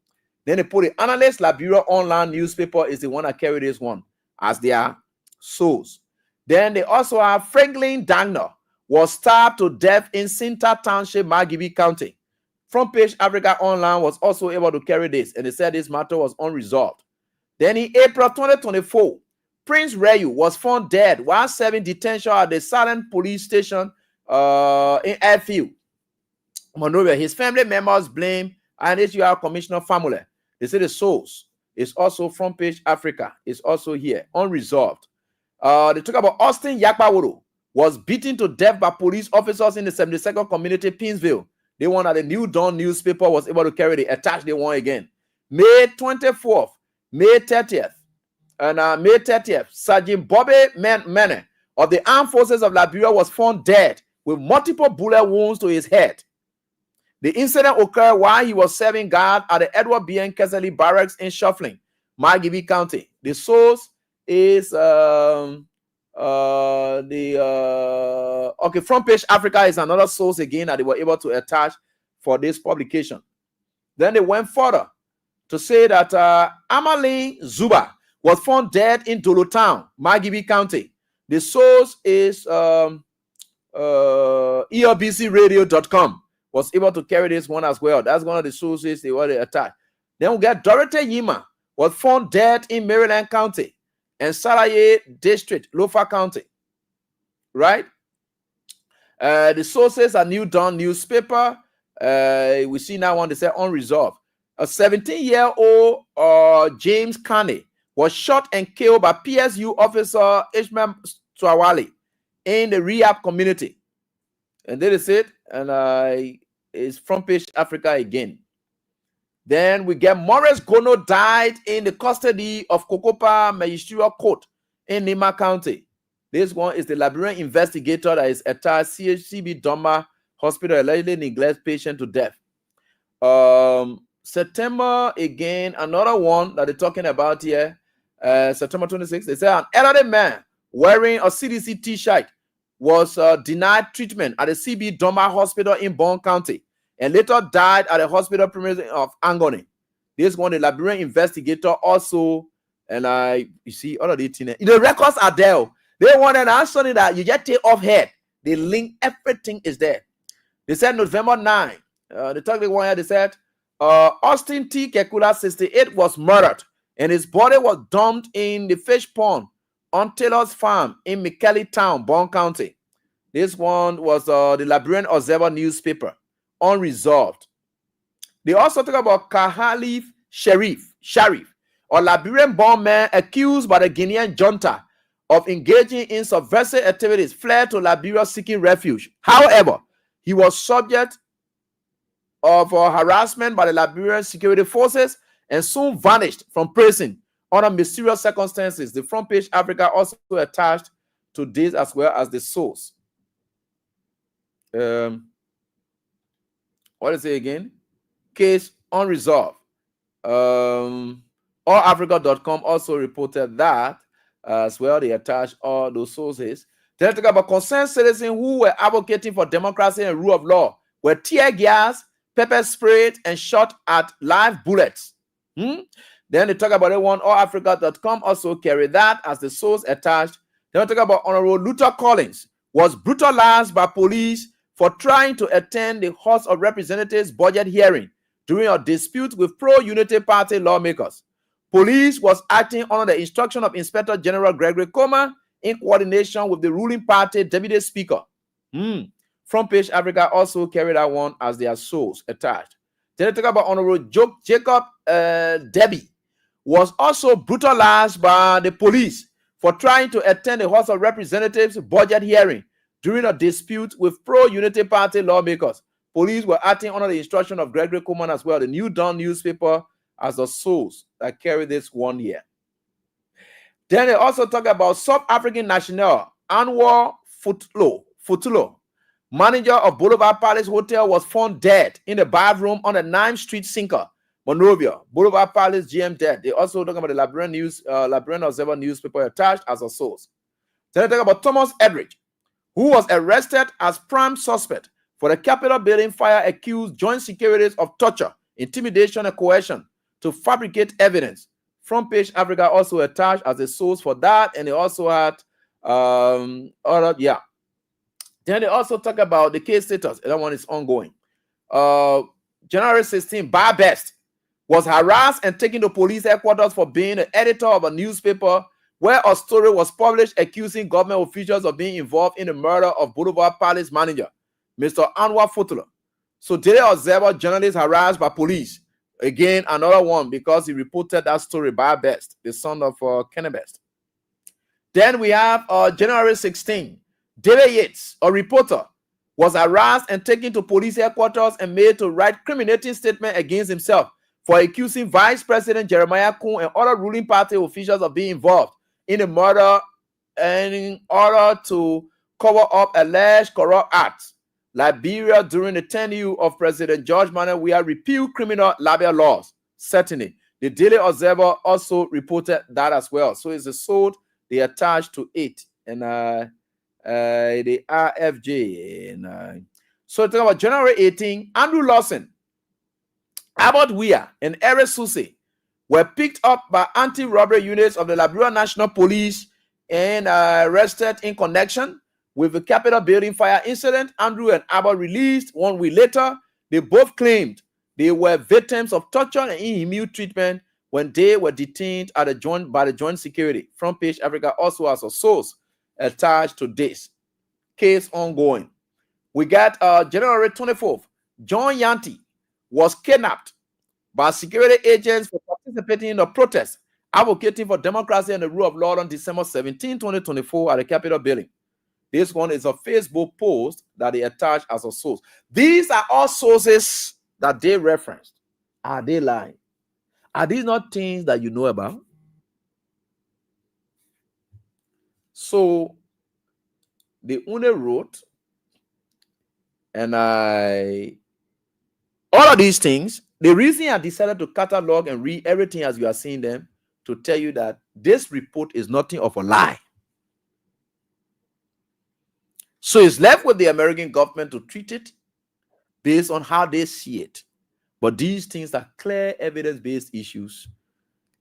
Then they put the Analyst Liberia online newspaper is the one that carried this one as their source. Then they also have Franklin Dagner was stabbed to death in Sinta Township, Margibi County. Front Page Africa Online was also able to carry this, and they said this matter was unresolved. Then in April 2024, Prince Rayu was found dead while serving detention at the Southern Police Station in Airfield, Monrovia. His family members blame NHUR Commissioner family. They say the source is also Front Page Africa. It's also here, unresolved. They talk about Austin Yakpaworo was beaten to death by police officers in the 72nd Community, Pinsville. They want that the New Dawn newspaper was able to carry the attach they one again. May 24th, May 30th, and May 30th, Sergeant Bobby Mene of the Armed Forces of Liberia was found dead with multiple bullet wounds to his head. The incident occurred while he was serving guard at the Edward B. N. Kessley Barracks in Shuffling, Margibi County. The source is okay, Front Page Africa is another source again that they were able to attach for this publication. Then they went further to say that Amali Zuba was found dead in Dolo Town, Magibi County. The source is ELBCradio.com was able to carry this one as well. That's one of the sources they were attacked. Then we get Dorothy Yima was found dead in Maryland County and Salaye District, Lofa County. Right? The sources are New Dawn newspaper. We see now one they say unresolved. A 17-year-old James Carney was shot and killed by PSU officer Ishmael Swawali in the rehab community. And that is it. And it's Front Page Africa again. Then we get Morris Gono died in the custody of Kokopa Magisterial Court in Nima County. This one is the Liberian investigator that is attached CHCB Doma Hospital allegedly neglects patient to death. September again, another one that they're talking about here. September 26th, they say an elderly man wearing a CDC t-shirt was denied treatment at the CB Doma Hospital in Bon County and later died at the hospital premises of Angoni. This one, the Liberian investigator also, and you see all of the records are there. They want an answer that you just take off head. The link, everything is there. They said November 9. They talked the one here. They said Austin T. Kekula, 68, was murdered and his body was dumped in the fish pond on Taylor's farm in McKelly Town, Bon County. This one was the Liberian Observer newspaper, unresolved. They also talk about Kahalif Sharif, a Liberian-born man accused by the Guinean junta of engaging in subversive activities, fled to Liberia seeking refuge. However, he was subject of harassment by the Liberian security forces and soon vanished from prison under mysterious circumstances. The Front Page Africa also attached to this as well as the source. What is it again? Case unresolved. AllAfrica.com also reported that as well. They attached all those sources. They talk about concerned citizens who were advocating for democracy and rule of law were tear gas, pepper sprayed, and shot at live bullets. Then they talk about it. One AllAfrica.com also carried that as the source attached. They talk about Honorable Luther Collins was brutalized by police for trying to attend the House of Representatives budget hearing during a dispute with pro-Unity Party lawmakers. Police was acting under the instruction of Inspector General Gregory Comer in coordination with the ruling party deputy speaker. Front Page Africa also carried that one as their source attached. Then they talk about Honorable Jacob Debbie was also brutalized by the police for trying to attend the House of Representatives budget hearing during a dispute with pro-Unity Party lawmakers. Police were acting under the instruction of Gregory Coleman as well, the New Dawn newspaper, as a source that carried this 1 year. Then they also talk about South African national Anwar Futulo, manager of Boulevard Palace Hotel, was found dead in the bathroom on the 9th Street Sinker, Monrovia. Boulevard Palace GM dead. They also talk about the Liberian Observer newspaper attached as a source. Then they talk about Thomas Edridge, who was arrested as prime suspect for the Capitol building fire, accused joint securities of torture, intimidation, and coercion to fabricate evidence. Front Page Africa also attached as a source for that, and they also had Then they also talk about the case status. That one is ongoing. January 16, Bar Best was harassed and taken to police headquarters for being the editor of a newspaper where a story was published accusing government officials of being involved in the murder of Boulevard Palace manager, Mr. Anwar Futula. So Daily Observer journalist harassed by police. Again, another one because he reported that story by Best, the son of Kenny Best. Then we have January 16. David Yates, a reporter, was harassed and taken to police headquarters and made to write criminating statement against himself for accusing Vice President Jeremiah Kuhn and other ruling party officials of being involved in the murder and in order to cover up alleged corrupt acts. Liberia, during the tenure of President George Manneh, we have repealed criminal libel laws. Certainly, The Daily Observer also reported that as well. So it's a sword they attached to it, and the RFJ. And so talking about January 18, Andrew Lawson, Abbott Weir, and Eric Susie were picked up by anti-robbery units of the Liberia National Police and arrested in connection with the Capitol building fire incident. Andrew and Abbott released 1 week later. They both claimed they were victims of torture and inhumane treatment when they were detained at by the Joint Security. Front Page Africa also has a source attached to this case ongoing. We got January 24th. John Yanti was kidnapped by security agents for participating in a protest advocating for democracy and the rule of law on December 17, 2024 at the Capitol building. This one is a Facebook post that they attached as a source. These are all sources that they referenced. Are they lying? Are these not things that you know about? So they only wrote, and all of these things, the reason I decided to catalog and read everything as you are seeing them, to tell you that this report is nothing of a lie. So it's left with the American government to treat it based on how they see it. But these things are clear evidence-based issues,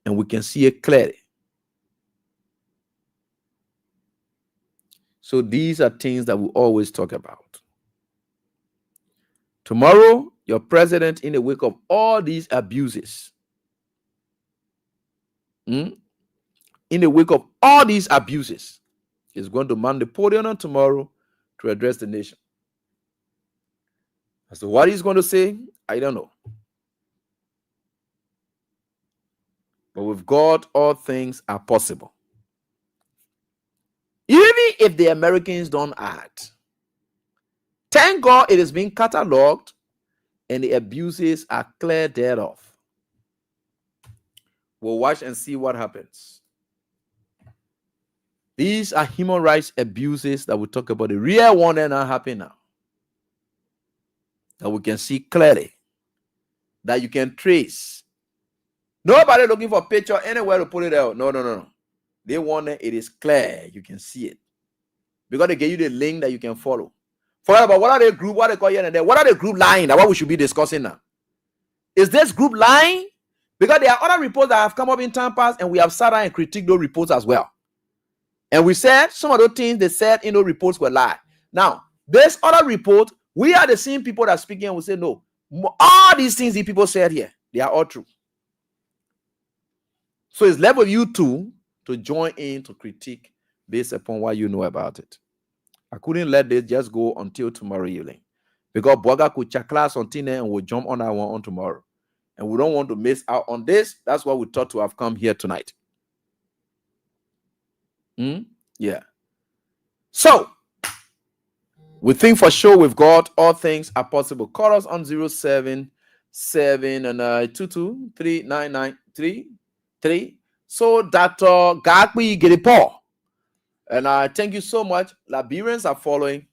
and we can see it clearly. So these are things that we always talk about. Tomorrow, your president, in the wake of all these abuses, in the wake of all these abuses, is going to man the podium on tomorrow to address the nation. As to what he's going to say, I don't know. But with God, all things are possible. Even if the Americans don't act, thank God it is being cataloged and the abuses are cleared thereof. We'll watch and see what happens. These are human rights abuses that we talk about. The real one that are happening now. That we can see clearly. That you can trace. Nobody looking for a picture anywhere to put it out. No. They want it. It is clear. You can see it. Because they give you the link that you can follow. Forget about what are the group, what they call here and there. What are the group lying? That what we should be discussing now. Is this group lying? Because there are other reports that have come up in time past, and we have sat down and critiqued those reports as well. And we said some of those things they said in those reports were lie. Now, this other report, we are the same people that are speaking, and we say, no, all these things the people said here, they are all true. So it's left with you two to join in to critique based upon what you know about it. I couldn't let this just go until tomorrow evening. Because Boga could check class on Tina and we'll jump on that one on tomorrow. And we don't want to miss out on this. That's why we thought to have come here tonight. Yeah. So, we think for sure with God, all things are possible. Call us on 077 and 2239933. So that Gakwi get it Paul. And I thank you so much. Liberians are following.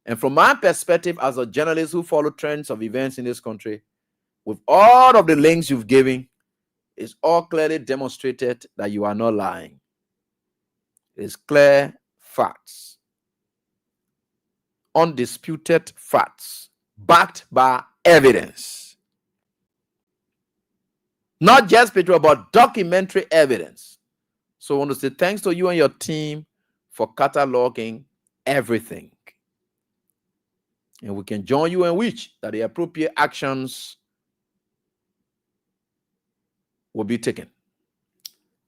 And from my perspective as a journalist who follow trends of events in this country, with all of the links you've given, it's all clearly demonstrated that you are not lying. It's clear facts. Undisputed facts. Backed by evidence. Not just picture, but documentary evidence. So I want to say thanks to you and your team for cataloging everything. And we can join you in which that the appropriate actions will be taken.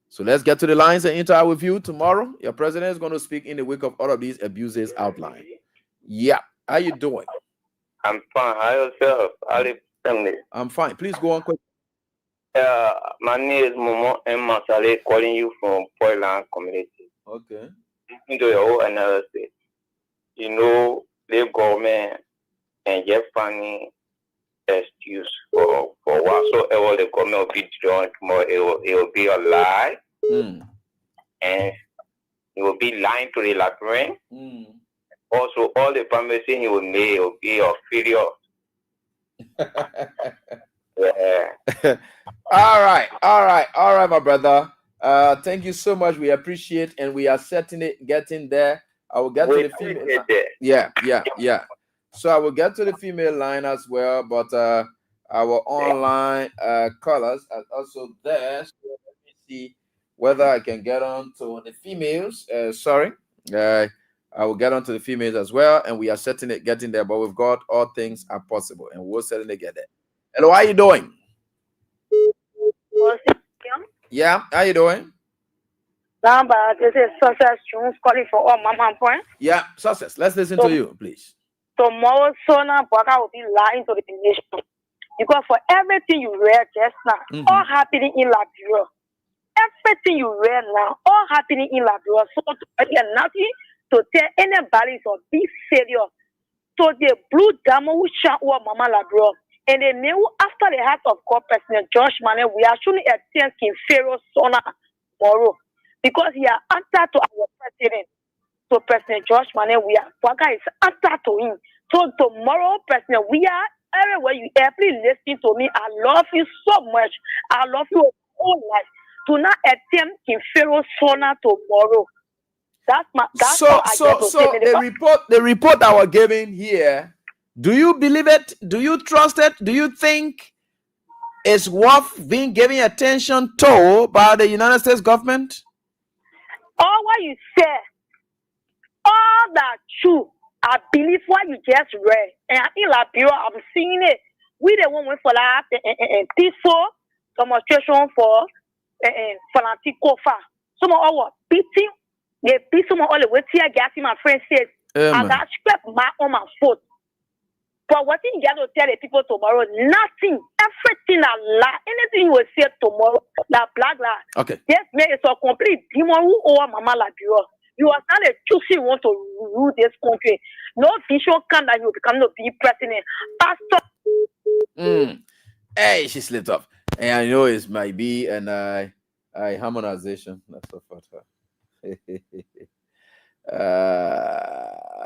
So let's get to the lines and interact with you tomorrow. Your president is going to speak in the wake of all of these abuses outlined. Yeah. How you doing? I'm fine. How yourself? I'm fine. Please go on quick. My name is Momo M. Masale, calling you from Portland community. Okay. Into your whole analysis. You know, the government and get funny excuse for whatsoever the government will be doing tomorrow. It will be a lie. And it will be lying to the Liberian. Also, all the promises he will make will be a failure. Yeah. All right, my brother. Thank you so much. We appreciate, and we are certainly getting there. I will get to the female. Yeah. So I will get to the female line as well, but our online callers are also there. So let me see whether I can get on to the females. Sorry. I will get on to the females as well, and we are certainly getting there, but we've got all things are possible, and we'll certainly get there. Hello, how you doing? Yeah, how you doing? This is Success Jones calling for all Mama Point. Yeah, Success. Let's listen to you, please. Tomorrow, Sona Baka will be lying to the nation. Because for everything you read just now, all happening in Liberia, everything you read now, all happening in Liberia, so nothing to tell anybody to be serious. So the blue damo who shot over Mama Liberia, and they knew after the heart of God, President George Manuel, we actually attend King Pharaoh Sona tomorrow. Because he are answer to our president. So President George Manuel, we are Baka is answer to him. So tomorrow, President, we are everywhere you are. Please listen to me. I love you so much. I love you all life. Do not attempt King Pharaoh Sona tomorrow. That's so the report I was giving here. Do you believe it? Do you trust it? Do you think it's worth being given attention to by the United States government? All what you say, all that true. I believe what you just read, and in Liberia, I'm seeing it. We the one went for that peaceful demonstration for Fanaticofa. Some of our beating, they beat some of all the way tear gas. My friend said, I got scrap on my foot. But what you got to tell the people tomorrow? Nothing, everything a lie. Anything you will say tomorrow, la blah blah. Okay. Yes, man, it's a complete demon who over Mama Liberia. You are not a choosing want to rule this country. No vision come that you become to be president. Pastor. Hey, she slipped up. And I know it might be an harmonization. That's so for her.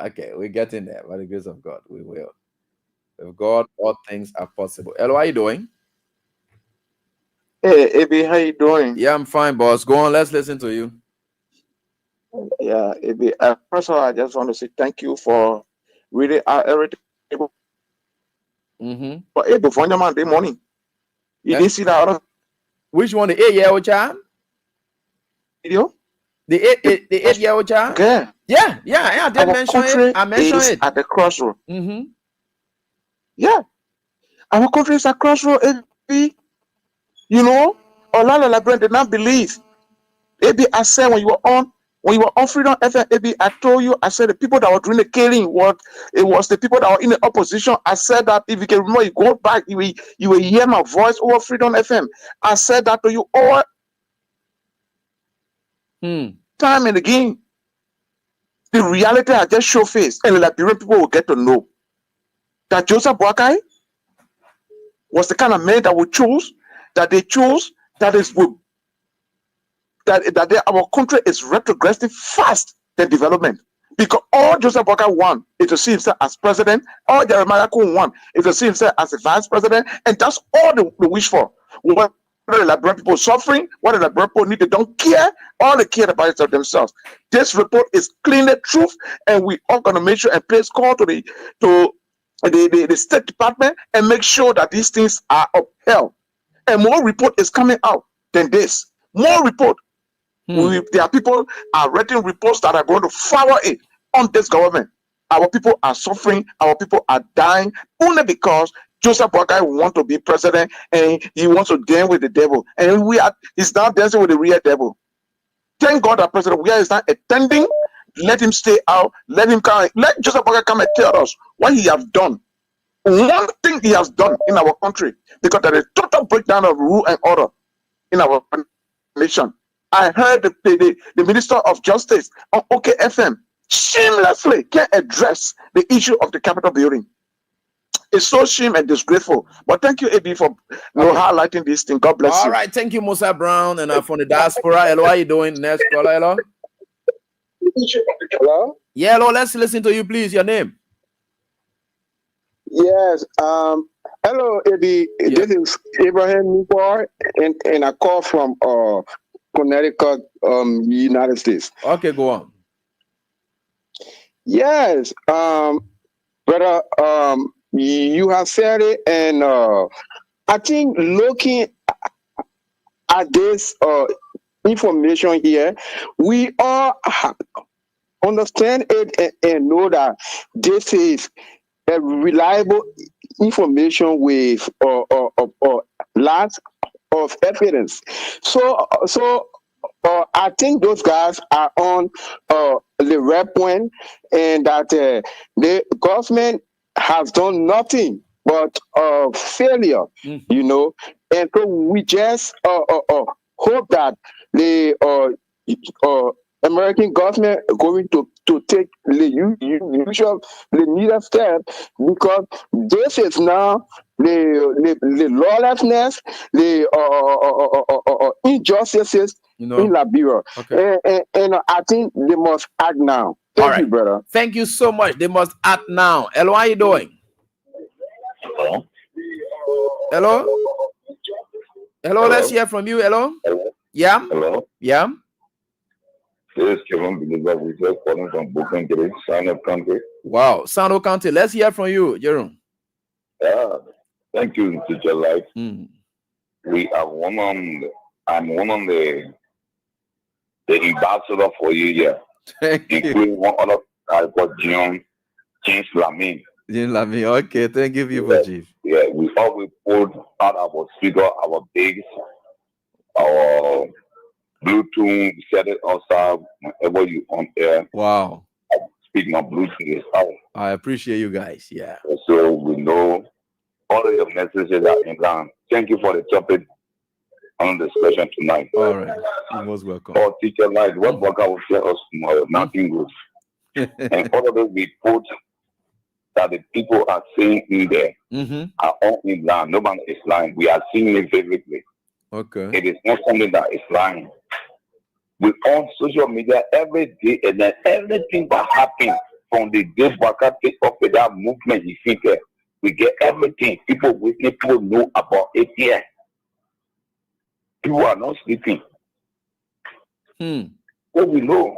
Okay, we're getting there. By the grace of God, we will. With God, all things are possible. Hello, how you doing? Hey, AB, how you doing? Yeah, I'm fine, boss. Go on, let's listen to you. Yeah, AB. First of all, I just want to say thank you for reading everything. But AB, for your Monday morning, you didn't see that other. Which one? The 8-year-old child? Video? The 8-year-old child? Okay. Yeah, I did mention it. I mentioned it at the crossroad. Yeah, our country is a crossroad. AB, you know, a lot of Liberians did not believe. AB, I said when you were on Freedom FM, AB, I told you, I said the people that were doing the killing, it was the people that were in the opposition. I said that if you can remember, you go back, you will hear my voice over Freedom FM. I said that to you all time and again. The reality I just show face, and the Liberian people will get to know that Joseph Boakai was the kind of man that would choose, that they chose, that our country is retrogressing fast than development. Because all Joseph Boakai want is to see himself as president, all Jeremiah Kuhn want is to see himself as a vice president, and that's all they wish for. What the Liberian people suffering, what the Liberian people need, they don't care, all they care about is themselves. This report is clearly truth, and we are going to make sure and place call to the State Department and make sure that these things are upheld. And more report is coming out than this. More report. There are people are writing reports that are going to fire it on this government. Our people are suffering. Our people are dying only because Joseph Boakai wants to be president and he wants to dance with the devil. And he's not dancing with the real devil. Thank God that President Weah is not attending. Let him stay out. Let him come. Let Joseph Boakai come and tell us what he has done. One thing he has done in our country, because there is a total breakdown of rule and order in our nation. I heard the Minister of Justice on OKFM shamelessly can address the issue of the Capitol building. It's so shame and disgraceful. But thank you, AB, for highlighting this thing. God bless you. All right, thank you, Musa Brown, and from the Diaspora. Hello, how you doing? Next caller, hello. Hello? Yeah, hello, let's listen to you, please. Your name? Yes, Hello, Eddie. Yeah. This is Abraham Newport, and I call from Connecticut, United States. Okay, go on. Yes, brother. You have said it, and I think looking at this information here, we all understand it and know that this is a reliable information with lots of evidence. So I think those guys are on the right point, and that the government has done nothing but failure, you know. And so we just hope that the American government are going to take the needed step, because this is now the lawlessness, the injustices in Liberia. Okay. And I think they must act now. Thank you, brother. Thank you so much. They must act now. Hello, how are you doing? Hello? Hello? Hello, let's hear from you. Hello? Yeah? Hello? Yeah? This is Kevin Believer. We just calling from Brooklyn, Sano County. Wow, Sano County. Let's hear from you, Jerome. Yeah, thank you, Teacher Light. We are I'm one of the ambassador for you here. Including one other guy called James Lamine. James Lamine, okay, thank you, people, Chief. Yeah, we always put out our speaker, our bass, our Bluetooth, set it outside whenever you on air. Wow. Speaking of Bluetooth is out. I appreciate you guys. Yeah. So we know all of your messages are in line. Thank you for the topic on the discussion tonight. All right. You're most welcome. Oh, Teacher Light, what worker will tell us tomorrow? Nothing good. And all of those reports that the people are saying in there are all in line. Nobody is lying. We are seeing it vividly. Okay. It is not something that is lying. We on social media every day, and then everything that happens from the day Baka take up with that movement, you think we get everything. People witness, people know about it here. People are not sleeping. What we know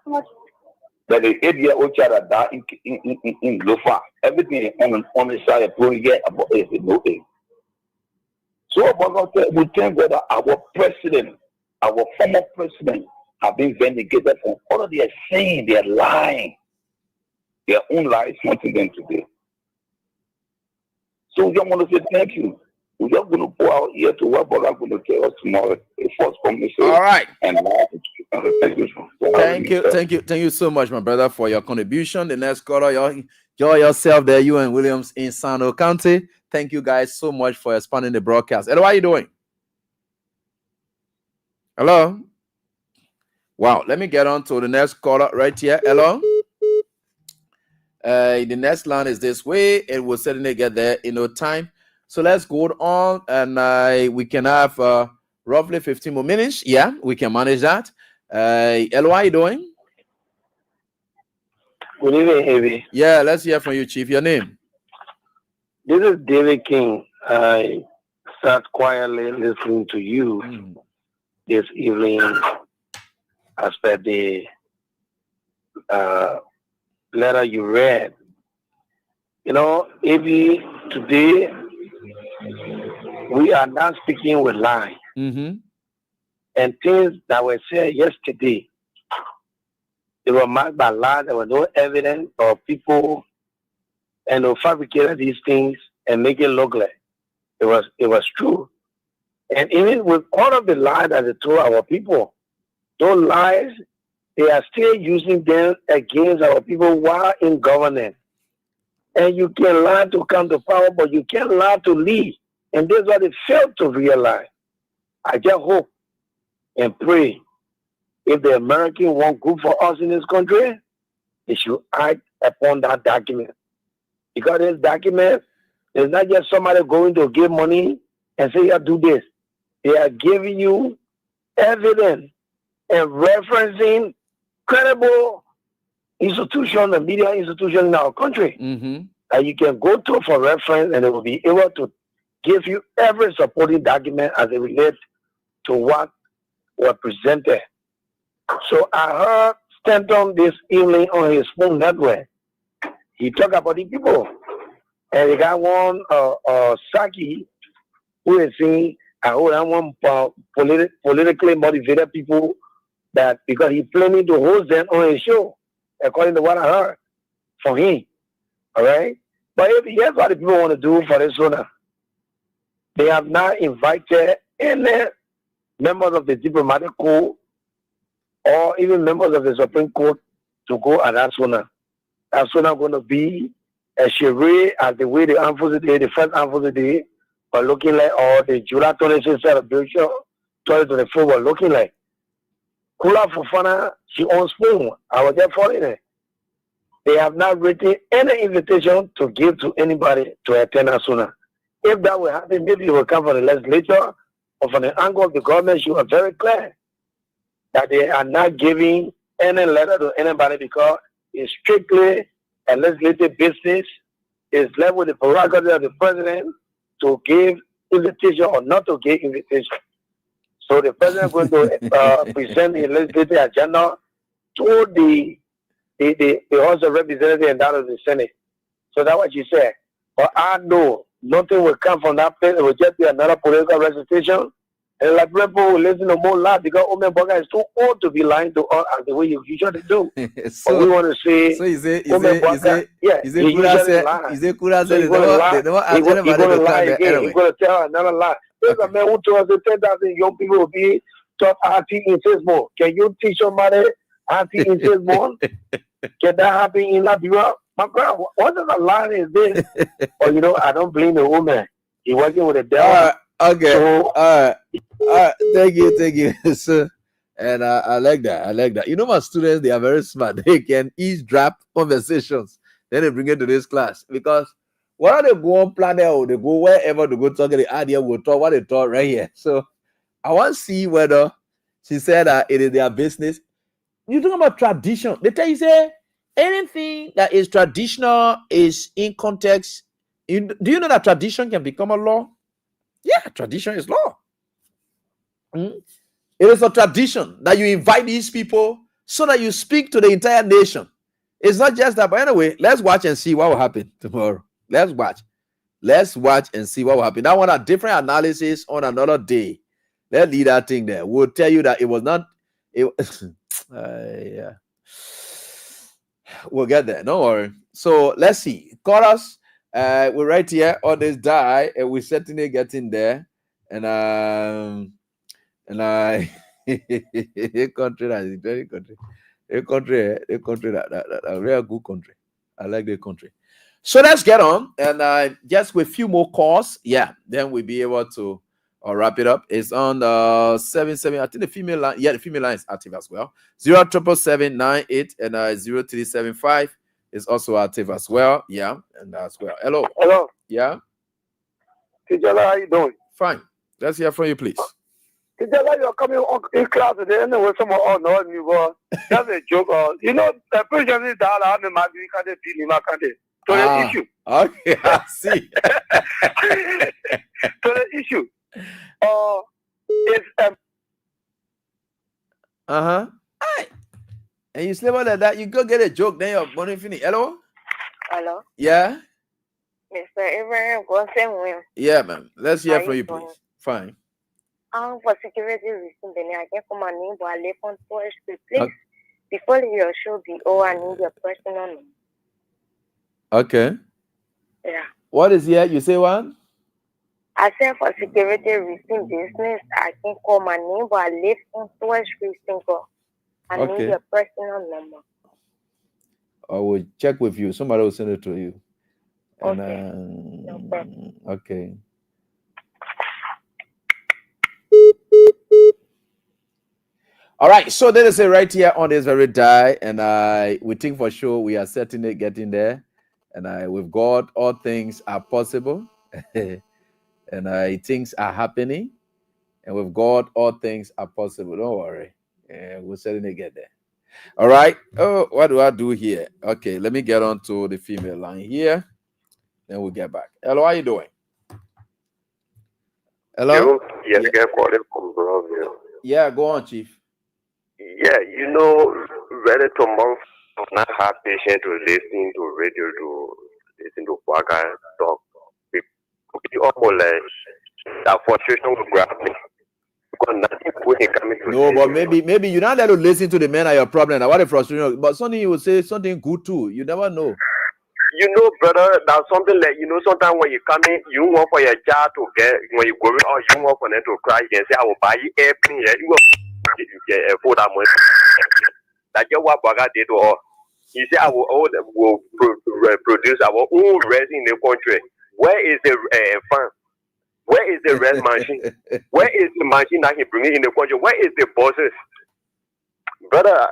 that the 8-year-old child that died in Lofa, everything is on the side of the about it, no it. So we thank God that our president, our former president, have been vindicated from all of their sin, their lying, their own lies haunting them today. So we just want to say thank you. We're just going to pour our ear to what God is going to tell us tomorrow. The first commission. All right. And thank you so much, my brother, for your contribution. The next caller, enjoy yourself there, you and Williams in Sano County. Thank you guys so much for expanding the broadcast. Hello, how are you doing? Hello? Wow, let me get on to the next caller right here. Hello? The next line is this way, and we'll certainly get there in no time. So let's go on, and we can have roughly 15 more minutes. Yeah, we can manage that. Hello, how are you doing? Good evening, Heavy. Yeah, let's hear from you, Chief. Your name? This is David King. I sat quietly listening to you this evening as per the letter you read. You know, Heavy, today we are not speaking with lies. And things that were said yesterday, they were marked by lies. There was no evidence or people, and they fabricated these things and make it look like it was true. And even with all of the lies that they told our people, those lies, they are still using them against our people while in governance. And you can lie to come to power, but you can't lie to lead. And that's what they failed to realize. I just hope and pray, if the Americans want good for us in this country, they should act upon that document. Because this document is not just somebody going to give money and say, yeah, do this. They are giving you evidence and referencing credible institutions and media institutions in our country. that you can go to for reference, and it will be able to give you every supporting document as it relates to what was presented. So I heard Stanton this evening on his phone network. He talked about the people. And he got one Saki who is saying, I want politically motivated people that because he's planning to host them on his show, according to what I heard from him. All right? But here's what the people want to do for this Sona. They have not invited any members of the diplomatic corps or even members of the Supreme Court to go at that Sona. That Sona going to be a charade as the way the armed forces day, the first armed forces day, were looking like, or the July 26th celebration, 2024 were looking like. Kula Fufana, she owns spoon. I was there for it. They have not written any invitation to give to anybody to attend a Sona. If that will happen, maybe it will come from the legislature or from the angle of the government. You are very clear that they are not giving any letter to anybody because it's strictly a legislative business. Is left with the prerogative of the president to give invitation or not to give invitation. So the president is going to present the legislative agenda to the House of Representatives and that of the Senate. So that's what she said. But I know nothing will come from that place. It will just be another political recitation. And like people will listen to more lie because Omen Boga is too old to be lying to us as the way you usually do. So, but we want to say, so is it yeah, he usually lies. Is it Kura said He's going to lie. He's going to lie again. Anyway. He's going to tell another lie. There's a man who told us that 10,000 young people will be taught how to insist more. Can you teach somebody how to insist more? Can that happen in Liberia? My God, what kind of lie is this? Or, you know, I don't blame the woman. He's working with the devil. Okay. So, all right. Thank you, sir. And I like that. I like that. You know, my students, they are very smart. They can eavesdrop conversations. Then they bring it to this class because where they go on planet or they go wherever they go talk, the idea will talk what they talk right here. So I want to see whether she said that it is their business. You talking about tradition? They tell you say anything that is traditional is in context. Do you know that tradition can become a law? Yeah, tradition is law. It is a tradition that you invite these people so that you speak to the entire nation. It's not just that. But anyway, let's watch and see what will happen tomorrow. Let's watch and see what will happen. That one a different analysis on another day. Let's leave that thing there. We'll tell you that it was not. Yeah, we'll get there. Don't worry. So let's see. Chorus. We're right here on this die, and we're certainly getting there. And I country that is very country. A country that a real good country. I like the country. So let's get on, and just with a few more calls, yeah, then we'll be able to wrap it up. It's on 77. I think the female line, the female line is active as well. 07778 and 0375 is also active as well. Yeah, and as well. Hello. Yeah. Tijala, how you doing? Fine. Let's hear from you, please. Tijala, you're coming in class today, and with someone know you go. That's a joke. You know, the president is down. I'm in my country. To the issue. Okay, I see. To the issue. It's And you sleep like that, you go get a joke, then your money finish. Hello? Hello? Yeah? Mr. Abraham, go same way. Yeah, ma'am. Let's hear from you, please. Fine. For security reasons, I can come and name, but I live on tourist place. Before your show be over, I need your personal name. Okay. Yeah. What is here? You say what? I said for security reasons, business, I can call my name, but I live on tourist place. I need your personal number. I will check with you. Somebody will send it to you. And, okay. No problem. Okay. All right. So there is a right here on this very die, and we think for sure we are certainly getting there. And with God, all things are possible, and things are happening. And with God, all things are possible. Don't worry. We'll certainly get there. All right. Oh, what do I do here? Okay, let me get on to the female line here. Then we'll get back. Hello, how you doing? Hello? Yes, yeah. Calling from Brazil. Yeah, go on, Chief. Yeah, you know, very to month not have patient to listen to radio to listen to Waka talk. We almost like that frustration will grab me. Because nothing good is coming to no, but maybe you're not there to listen to the men are your problem. Now what a frustration. But something you will say something good too. You never know. You know, brother, that's something like, you know, sometimes when you come in, you want for your child to get, when you go in, or you want for them to cry, you can say, I will buy you airplane, yeah, you will get for that money. That's just what Baga did to her. He said, I will produce our own resin in the country. Where is the farm? Where is the red machine? Where is the machine that he bring in the country? Where is the bosses? Brother,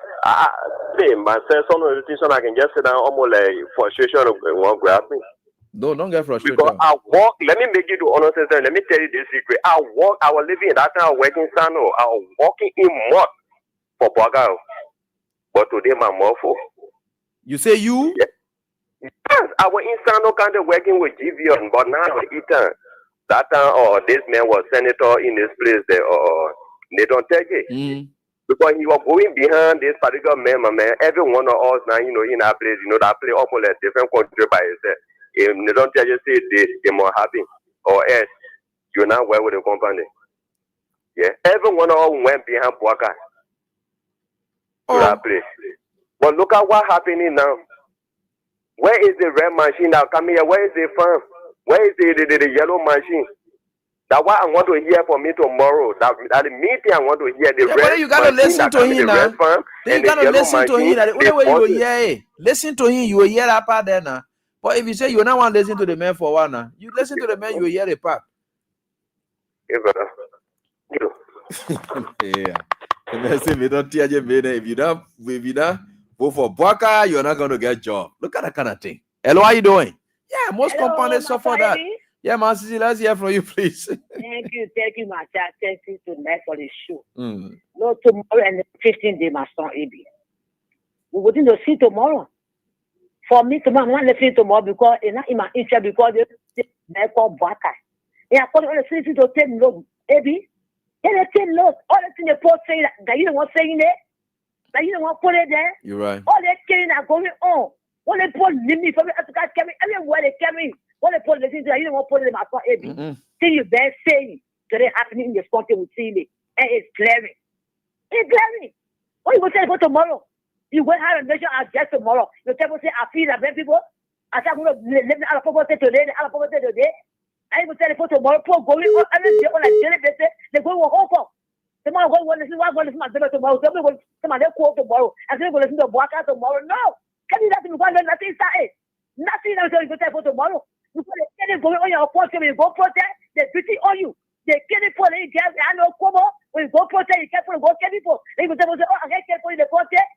myself, some of the things I can just sit down almost like frustration won't grab me. No, don't get frustrated. Because I walk, let me make you the honest answer. Let me tell you this secret. I was living in that time of working stand. I was walking in mud for Baga. But today my mouth full. You say you? Yes, I was in Sano County working with GVN, but now Ethan. That time this man was senator in this place there, they don't take it. Because he was going behind this particular man, my man. Every one of us now, you know, in that place, you know, that place almost a different country by itself. If they don't tell you, say they more happy, or else you're not well with the company. Yeah, every one of us went behind Boaka to that place. But look at what's happening now. Where is the red machine that come here? Where is the farm? Where is the yellow machine? That's what I want to hear from me tomorrow. That the meeting I want to hear the red but you gotta listen to him now. Then you gotta listen to him. The only way you will hear, listen to him, you will hear that part there now. But if you say you not want to listen to the man for one now, you listen to the man, you will hear the part. Yeah, brother. Yeah. If you don't vote for Boaka, you're not going to get a job. Look at that kind of thing. Hello, how you doing? Yeah, most companies suffer that. Yeah, man, Sisi, let's hear from you, please. Thank you, my child. Thank you tonight for the show. No, tomorrow and 15 days, my son, AB. We will going to see tomorrow. For me, tomorrow, I'm not listening tomorrow because it's not in my interest because they call Boaka. And I call the city to take note, AB. They take note. All the things they put saying that you don't want saying there, that you don't want put it there. You're right. All that killing are going on. When they put limit from Africa, everywhere they carry. When they put the things that you don't want to put it in my phone, AB. See you there saying today happening in this country with TV. And it's glaring. It's glaring. What you going to say for tomorrow? You will have a nation address tomorrow. You tell me, say, I feel that black people. I said, I'm going to live in our poverty today, our poverty today. I will tell you for tomorrow, poor going on every day on a daily basis. They go to home. Tomorrow, go to listen to my dinner tomorrow. Somebody call tomorrow. And then go listen to Boaka tomorrow. No. Can you nothing go nothing say? Nothing else you go tell for tomorrow. You put a killing going on your country when you go protest, they're beating on you. They kill it for the gas and no Como. When you go protest, you can't go kill people. They go tell you, oh, I can't kill for the protest.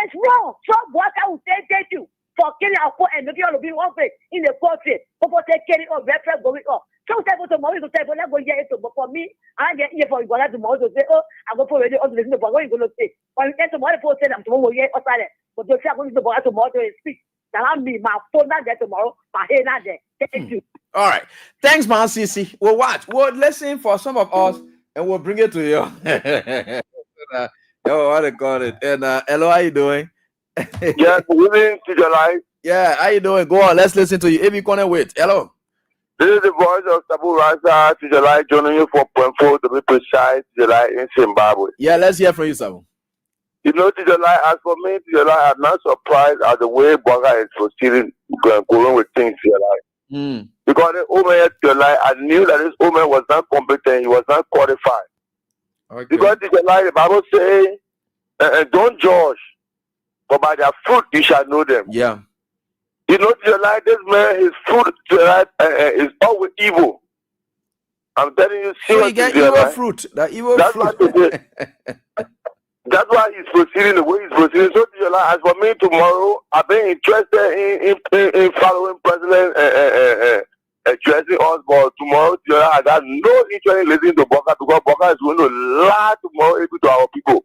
It's wrong. So Boaka will take you for killing our poor and making all of you one place in the country. People take killing or reference going on. So tell tomorrow, you go tell let's go here. But for me, I get here for you tomorrow to say, oh, I go for radio on the what are you going to say? When you get tomorrow, for say I'm tomorrow here outside. But you say I'm going to go tomorrow to speak. That me, my phone not there tomorrow, my head not there. Thank you. All right. Thanks, man, Sisi. We'll watch. We'll listen for some of us and we'll bring it to you. What they call it. And hello, how you doing? Yeah, good evening to your life. Yeah, how you doing? Go on, let's listen to you. If you can't wait. Hello. This is the voice of Tabu Rasa to July, joining you 4.4 to be precise, July in Zimbabwe. Yeah, let's hear from you, Sabu. You know, to July, as for me, to July, I'm not surprised at the way Boaka is proceeding, going with things to July. Because the woman to July, I knew that this woman was not competent, he was not qualified. Okay. Because to July, the Bible says, don't judge, but by their fruit you shall know them. Yeah. You know, to July, this man, his fruit is always evil. I'm telling you, so you get evil fruit. That evil fruit. That's why he's proceeding the way he's proceeding. So, as for me tomorrow, I've been interested in following President addressing us. But tomorrow, I got no interest in listening to Boaka because Boaka is going to lie tomorrow to our people.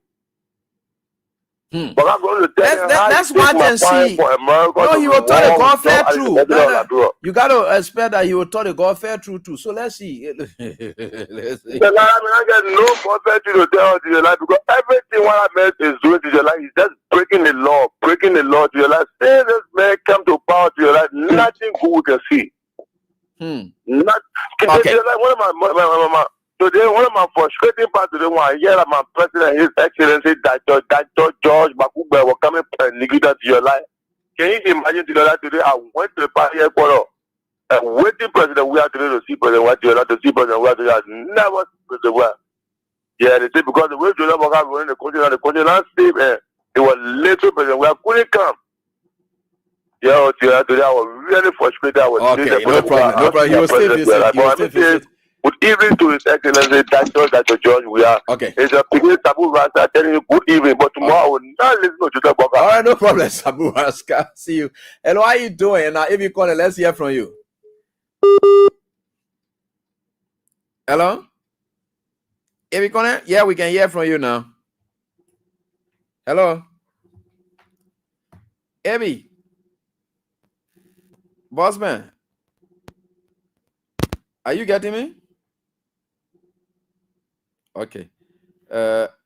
But I'm going to tell you how Let's he take watch my and fire see. for America No, to he be will tell the wrong. God fair No, I true. didn't get it all. You got to expect that he will tell the God fair true too. So let's see. Let's see. The lie, I mean, I get no confidence to tell to your life because everything what I meant is doing to your life is just breaking the law to your life. Say this man come to power to your life, nothing good we can see. Not Okay. like one of my today, one of my frustrating parts today when I hear that my president, His Excellency, Dr. George Makube will come and neglect to your life. Can you imagine today I went to the party headquarters and waiting president we have today to see president what you to see president we have today never see president well. Yeah, they say because the way Jonah Baka running the country landscape and it was little president we couldn't come. Yeah, today I was really frustrated. I was okay, no problem. No problem. You will stay visit. You will stay visit. Good evening to His Excellency Dr. George. We are. Okay. It's a big Sabu Rasta telling you good evening, but tomorrow I will not listen to Jonah Baka. All right, no problem, Sabu Rasta. See you. Hello, how are you doing? Now, if you call it, let's hear from you. Hello? If you call it, yeah, we can hear from you now. Hello? Abby? Bossman? Are you getting me? Okay.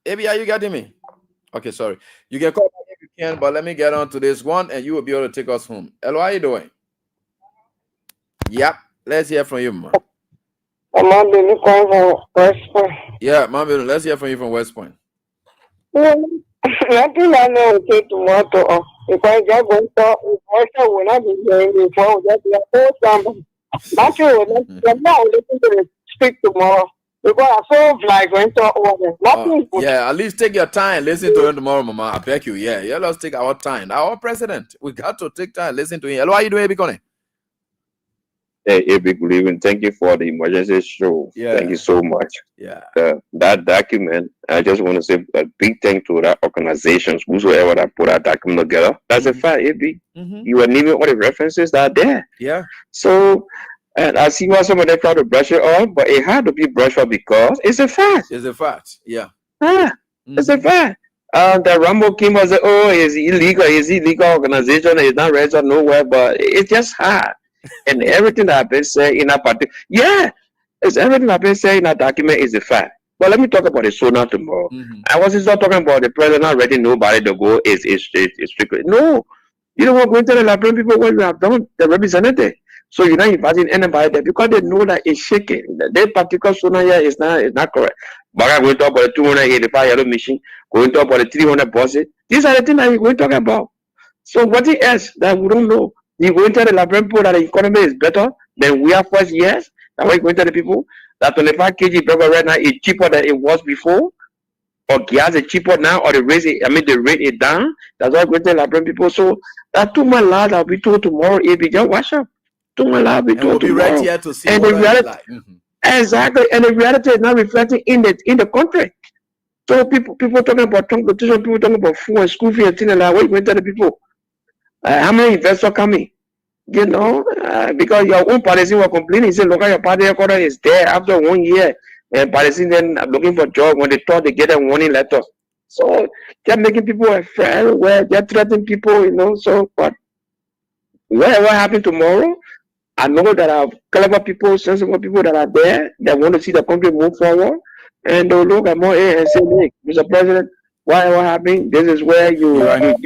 Abby, are you getting me? Okay, sorry. You can call me if you can, but let me get on to this one and you will be able to take us home. Hello, how are you doing? Yep. Let's hear from you, man. Yeah, Mom, let's hear from you from West Point. Nothing I know okay tomorrow. If I just go to also will not be hearing before that we are all somebody. Naturally, I'm not listen to speak tomorrow. Because I feel like going to order. Nothing. Yeah, at least take your time. Listen to him tomorrow, Mama. I beg you. Yeah, let's take our time. Our president, we got to take time. Listen to him. Hello, how you doing, Ebikone? Hey, good evening. Thank you for the emergency show. Yeah. Thank you so much. Yeah. That document, I just want to say a big thank to that organizations, whosoever that put that document together. That's a fact, AB. You were naming all the references that are there. Yeah. So, and I see why some of them try to brush it off, but it had to be brushed off because it's a fact. It's a fact. Yeah. It's a fact. The Rambo came and said, oh, it's illegal organization, it's not registered nowhere, but it's just hard. And everything that I've been saying in that particular, it's everything I've been saying in that document is a fact. But let me talk about the Sona tomorrow. I wasn't talking about the president already nobody to go is strictly. No, you don't want to go and tell the Liberian people what you have done, the representative. So you're not inviting anybody there because they know that it's shaking. That particular Sona here is not correct. But I'm going to talk about the 285 yellow machine, going to talk about the 300 buses. These are the things that we're going to talk about. So what else that we don't know? You going to tell the Liberian people that the economy is better than we are first years? That's why you're going to tell the people that 25 kg burger right now is cheaper than it was before? Or gas is cheaper now, or the rate is down? That's why you're going to tell the Liberian people. So that 2 months last, I'll be told tomorrow, just watch up. 2 months last, I'll be told tomorrow. We'll be right here to see and what the reality, like. exactly, and the reality is not reflecting in the country. So people talking about transportation, people talking about food and school fee and things like that. What are you going to tell the people? How many investors coming? You know, because your own policy were complaining. Say, look at your party record is there after 1 year, and Palestinians are looking for job when they thought they get a warning letter. So they're making people afraid. Where they're threatening people, you know. So, but whatever happens tomorrow, I know that our clever people, sensible people that are there that want to see the country move forward, and they'll look at more and say, "Hey, Mr. President, whatever happened, this is where you're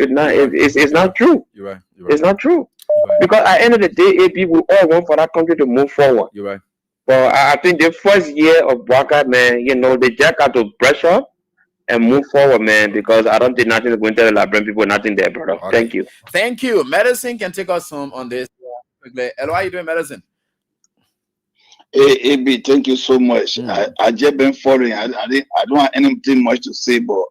not. It's not true. You're right. It's not true. Because at the end of the day, AP, we all want for that country to move forward. You're right. But I think the first year of Baka, man, you know, they just got to brush up and move forward, man, because I don't think nothing is going to tell the Liberian people nothing there, brother. Okay. Thank you. Thank you. Medicine can take us home on this. Quickly. Hello, how are you doing, Medicine? Hey, AB, thank you so much. I just been following. I don't have anything much to say, but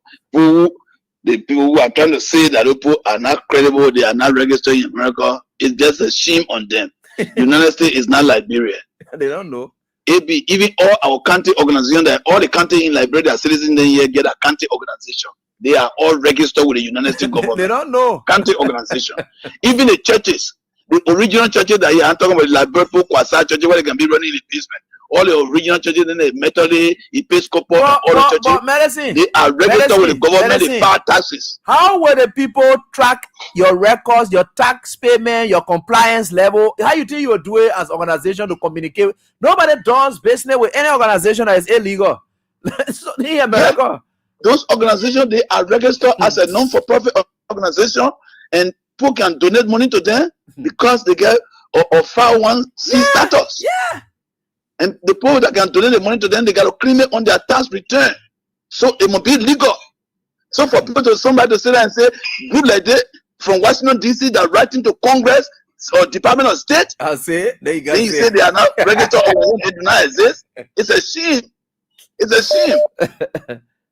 the people who are trying to say that people are not credible, they are not registered in America, it's just a shame on them. The United States is not Liberia. They don't know. AB, even all our country organizations, that all the country in Liberia that citizens in here get a country organization. They are all registered with the United States government. They don't know. Country organization. Even the churches, the original churches that I'm talking about, like Berpo, Kwasa churches, where they can be running in the basement. all the original churches, then the Methodist, Episcopal, and all the churches. But medicine, they are registered with the government. They pay taxes. How will the people track your records, your tax payment, your compliance level? How you think you will do it as organization to communicate? Nobody does business with any organization that is illegal. In America, those organizations, they are registered as a non-for-profit organization, and people can donate money to them because they get a 501c status. Yeah. And the people that can donate the money to them, they got to claim it on their tax return. So it must be legal. So for people to somebody to sit there and say, group like that from Washington D.C. that writing to Congress or Department of State, I say there you go. Then you say they are not registered or they do not exist. It's a shame. It's a shame.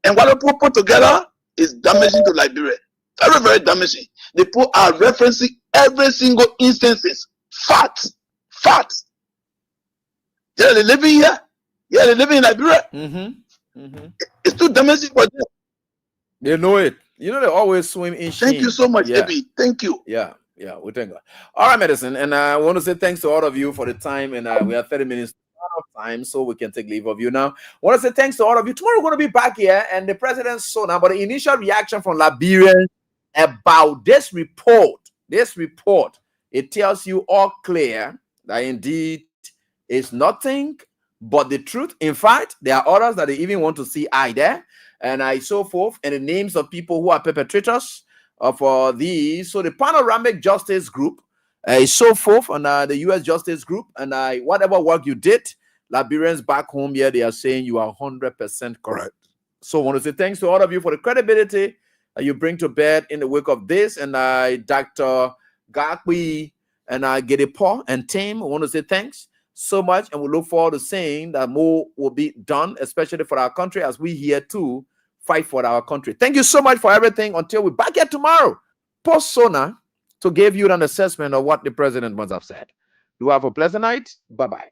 And what the people put together is damaging to Liberia. Very, very damaging. The people are referencing every single instances. Facts. Facts. Yeah, they're living here. Yeah, they're living in Liberia. It's too damaging for them. They know it. You know, they always swim in shame. Thank you so much, Ebi. Thank you. Yeah, we thank God. All right, medicine. And I want to say thanks to all of you for the time. And we have 30 minutes of time, so we can take leave of you now. I want to say thanks to all of you. Tomorrow we're going to be back here, and the president's Sona. But the initial reaction from Liberians about this report, it tells you all clear that indeed it's nothing but the truth. In fact, there are others that they even want to see eye there, and so forth, and the names of people who are perpetrators of these. So the Panoramic Justice Group is so forth, and the U.S. Justice Group, and whatever work you did, Liberians back home here, they are saying you are 100% correct. So I want to say thanks to all of you for the credibility you bring to bear in the wake of this, and Dr. Gakwi and Gedepo and Tim, I want to say thanks so much, and we look forward to seeing that more will be done, especially for our country, as we here too fight for our country. Thank you so much for everything. Until we're back here tomorrow, post-Sona, to give you an assessment of what the president must have said. Do have a pleasant night. Bye-bye.